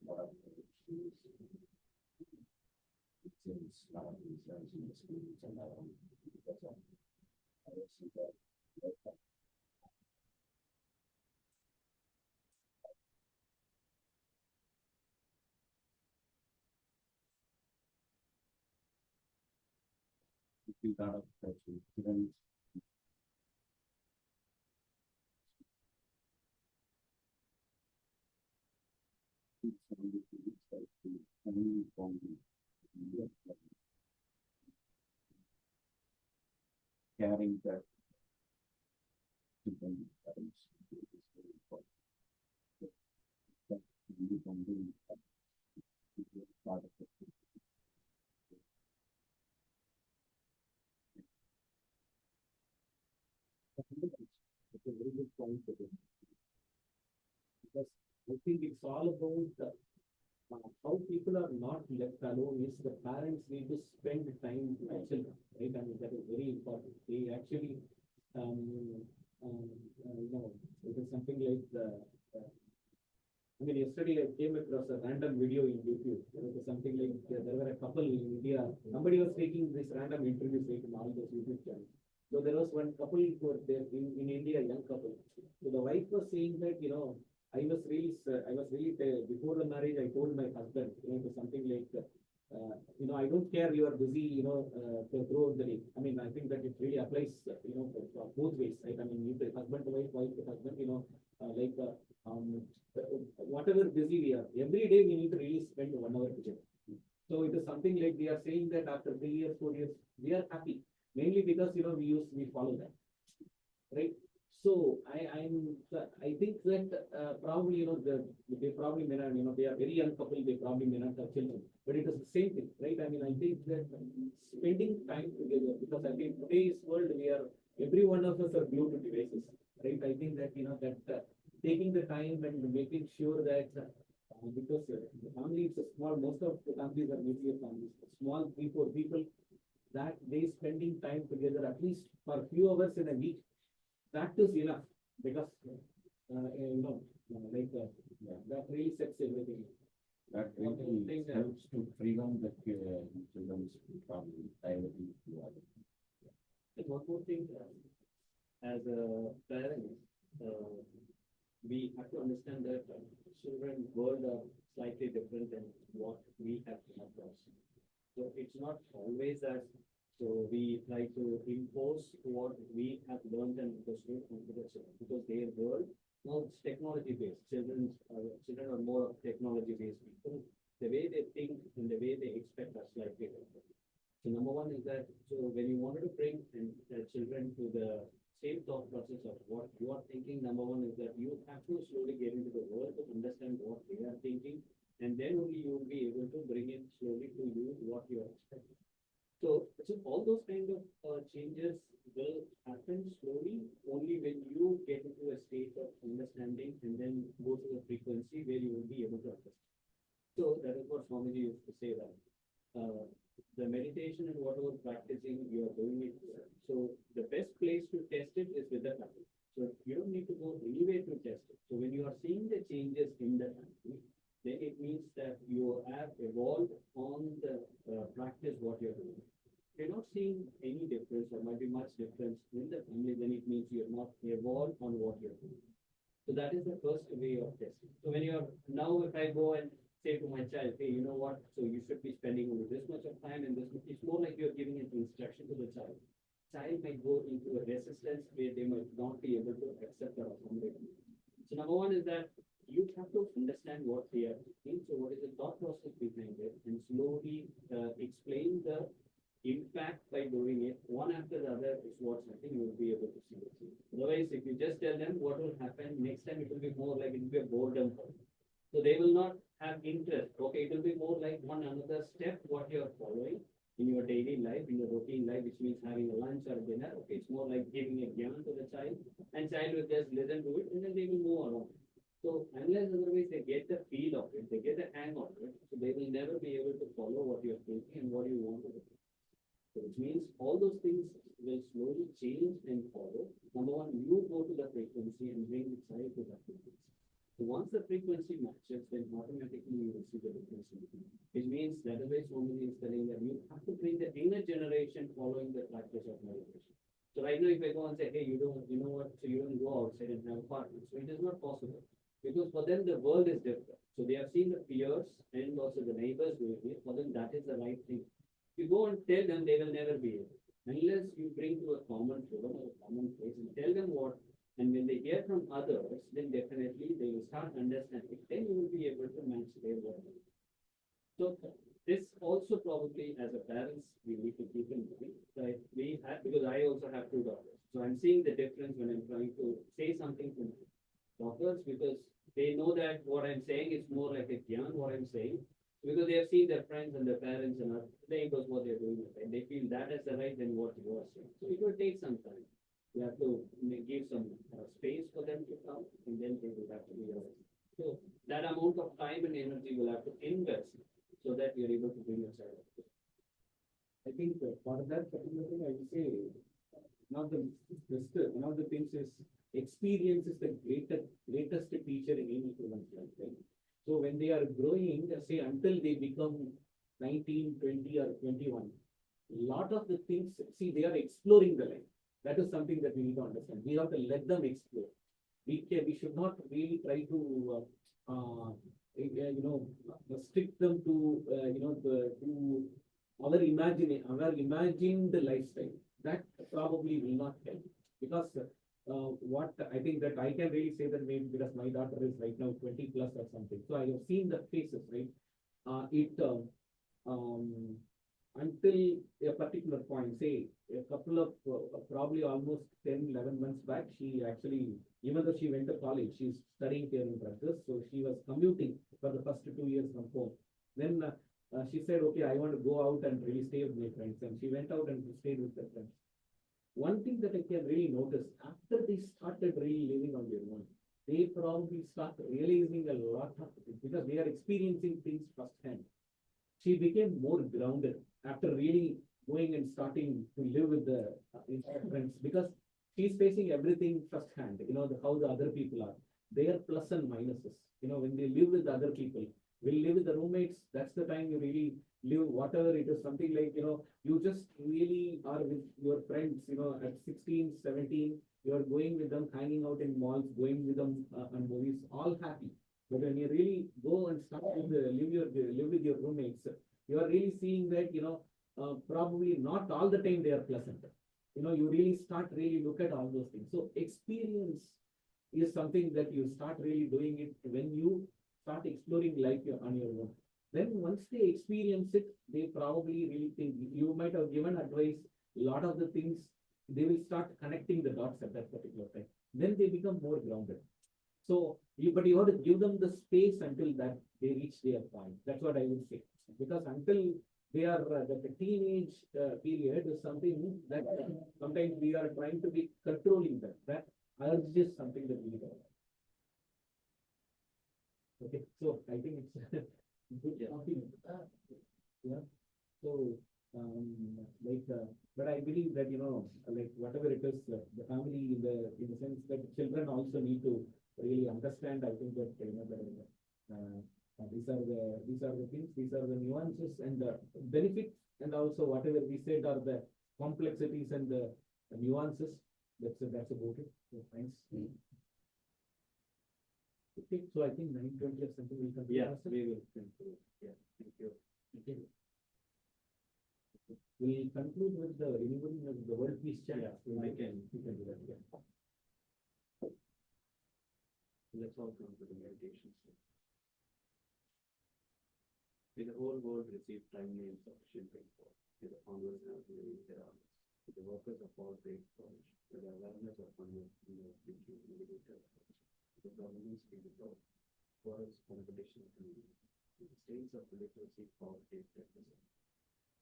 lot of issues. It seems a lot of concerns in the schools and because of, I see that. A lot of students carrying that to them. you can do part of it. It's a very good point again. Because I think it's all about how people are not left alone is the parents need to spend time with their children, right? I mean, that is very important. They actually, it is something like I mean, yesterday I came across a random video in YouTube. It was something like there were a couple in India. Somebody was taking this random interviews like in all those YouTube channels. So there was one couple who were there in India, young couple. So the wife was saying that, I was really, before the marriage, I told my husband, it was something like, I don't care you are busy, throughout the day. I mean, I think that it really applies, for both ways, right? I mean, if the husband to wife to husband, whatever busy we are, every day we need to really spend 1 hour together. So it is something like we are saying that after 3 years, 4 years, we are happy, mainly because, we follow that, right? So I think that probably, they probably may not, they are very young couple, they probably may not have children, but it is the same thing, right? I mean, I think that spending time together, because I think today's world, every one of us are glued to devices, right? I think that, taking the time and making sure that, because the family is a small, most of the families are nuclear families, small 3-4 people, that they spending time together at least for a few hours in a week, that is enough, because, that really sets everything. That really helps to prevent the children's problem, diabetes. And one more thing, as a parent, we have to understand that children's world are slightly different than what we have come across. So it's not always as so we try to impose what we have learned and understood onto the children, because their world now it's technology based. Children are more of technology based people. The way they think and the way they expect are slightly different. So number one is that when you wanted to bring children to the same thought process of what you are thinking, number one is that you have to slowly get into the world to understand what they are thinking, and then only you will be able to bring it slowly to you what you are expecting. So all those kind of changes will happen slowly only when you get into a state of understanding and then go to the frequency where you will be able to understand. So that is what Swamiji used to say, that the meditation and whatever practicing you are doing it. So the best place to test it is with the family. So you don't need to go anywhere to test it. So when you are seeing the changes in the family, then it means that you have evolved on the practice what you're doing. If you're not seeing any difference or might be much difference in the family, then it means you're not evolved on what you're doing. So that is the first way of testing. So when you're now, if I go and say to my child, hey, you know what? So you should be spending only this much of time and this much. It's more like you're giving an instruction to the child. Child might go into a resistance where they might not be able to accept or accommodate. So number one is that you have to understand what they are thinking. So what is the thought process behind it, and slowly explain the impact by doing it one after the other is what I think you will be able to see it. Otherwise, if you just tell them what will happen next time, it will be more like it will be a boredom. So they will not have interest. Okay, it will be more like one another step what you are following in your daily life, in your routine life, which means having a lunch or dinner. Okay, it's more like giving a gyan to the child, and child will just listen to it, and then they will move along. So unless otherwise they get the feel of it, they get the hang of it, so they will never be able to follow what you are thinking and what you want to do. So which means all those things will slowly change and follow. Number one, you go to the frequency and bring the child to that frequency. So once the frequency matches, then automatically you will see the difference. Which means that the way somebody is telling that you have to bring the inner generation following the practice of meditation. So right now, if I go and say, hey, you know what, so you don't go outside and have parties. So it is not possible. Because for them, the world is different. So they have seen the peers and also the neighbors doing it. For them, that is the right thing. If you go and tell them, they will never be able. Unless you bring to a common forum or a common place and tell them what, and when they hear from others, then definitely they will start understanding. Then you will be able to match their world. So this also probably, as a parents, we need to keep in mind. Right? We have, because I also have 2 daughters. So I'm seeing the difference when I'm trying to say something to my daughters, because They know that what I'm saying is more like a yarn, what I'm saying, because they have seen their friends and their parents and other neighbors what they're doing, and they feel that is the right than what you are saying. So it will take some time. You have to give some space for them to come, and then they will have to realize. So that amount of time and energy will have to invest so that you're able to bring yourself. I think for that particular thing, I would say one of one of the things is experience is the greatest teacher in any human's life. Right? So when they are growing, say until they become 19, 20 or 21, a lot of the things, see, they are exploring the life. That is something that we need to understand. We have to let them explore. We should not really try to restrict them to to our imagined lifestyle. That probably will not help because what I think that I can really say that maybe because my daughter is right now 20 plus or something, so I have seen the faces, right? It um, until a particular point, say a couple of probably almost 10, 11 months back, she actually, even though she went to college, she's studying here in Rutgers, so she was commuting for the first 2 years from home. Then she said, okay, I want to go out and really stay with my friends. And she went out and stayed with her friends. One thing that I can really notice after they started really living on their own, they probably start realizing a lot of things because they are experiencing things firsthand. She became more grounded after really going and starting to live with the friends because she's facing everything firsthand. You know how the other people are, their plus and minuses. You know when they live with other people, will live with the roommates. That's the time you really live. Whatever it is, something like you just really are with your friends. At 16, 17, you are going with them, hanging out in malls, going with them on movies, all happy. But when you really go and start with live with your roommates, you are really seeing that probably not all the time they are pleasant. You really start really look at all those things. So experience is something that you start really doing it when you start exploring life on your own. Then once they experience it, they probably really think you might have given advice. A lot of the things they will start connecting the dots at that particular time. Then they become more grounded. So, but you have to give them the space until that they reach their point. That's what I would say. Because until they are the teenage period is something that sometimes we are trying to be controlling them. That urge is something that we need. Okay, so I think it's good topic. Yeah. So, but I believe that like whatever it is, the family in the sense that children also need to really understand. I think that these are the things, these are the nuances and the benefits, and also whatever we said are the complexities and the nuances. That's about it. So, thanks. Okay, so I think 9:20 or something will come. Yeah, we will conclude. Yeah, thank you. Okay. We'll conclude with the renewing of the world peace chant. Yeah, we can do that. Yeah. Let's all come to the meditation. May the whole world receive timely and sufficient rainfall. May the farmers have rain their harvest. May the workers of all trades flourish. May the awareness of hunger thinking individual. The governments be developed. Forests, competition, community. May the states of literacy, poverty, represent.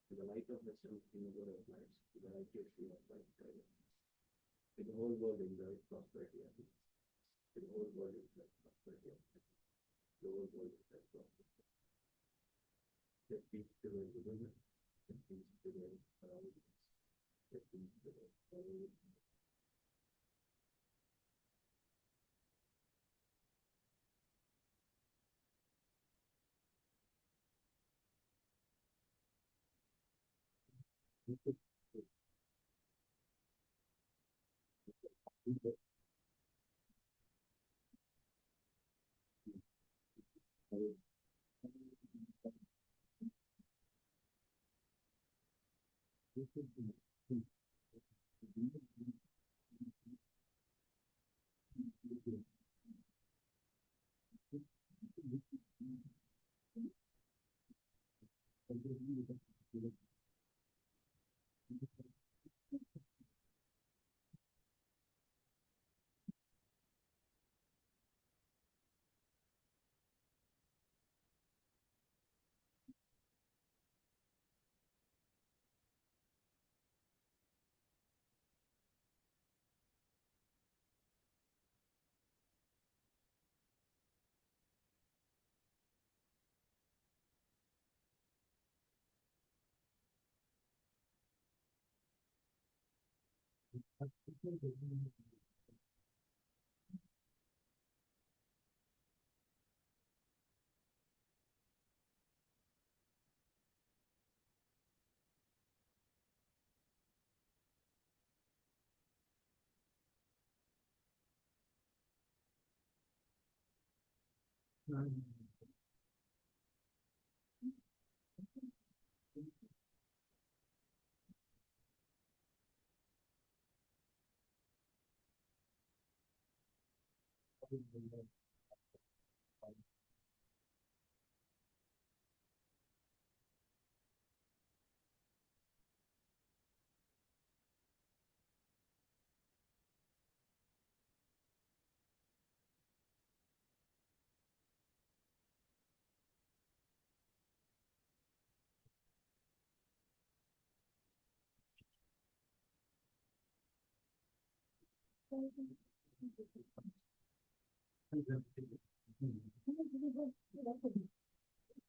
May the light of wisdom be the of lives. May the righteous be of life guidance. May the whole world enjoy prosperity. May the whole world enjoy prosperity. The whole world enjoy prosperity. Let peace prevail within us. Let peace prevail around us. Let peace prevail around us.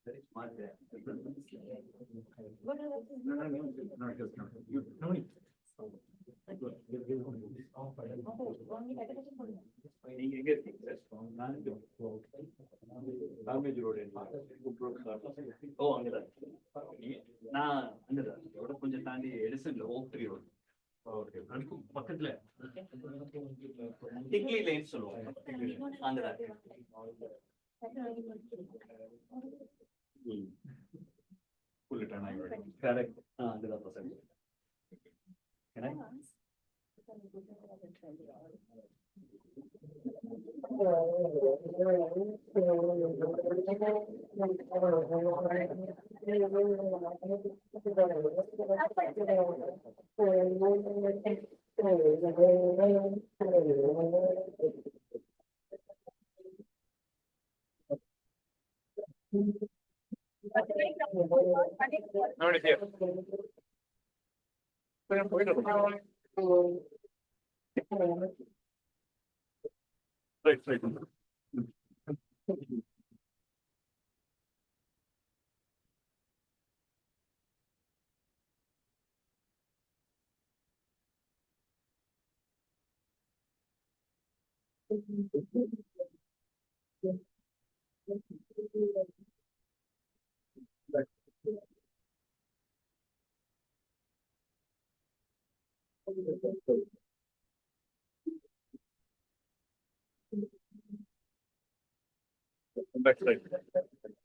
Very smart there. You know it. நீங்க எங்க இருக்கீங்க ராமேஜ் road ஓ அங்கதான் நான் அங்கதான் இதோட கொஞ்சம் தாண்டி எடிசன்ல Oaktree road okay அதுக்கு பக்கத்துல டிக்லி லைன் சொல்லுவாங்க அங்கதான் கரெக்ட் அங்கதான் பசங்க Right, right. That's right.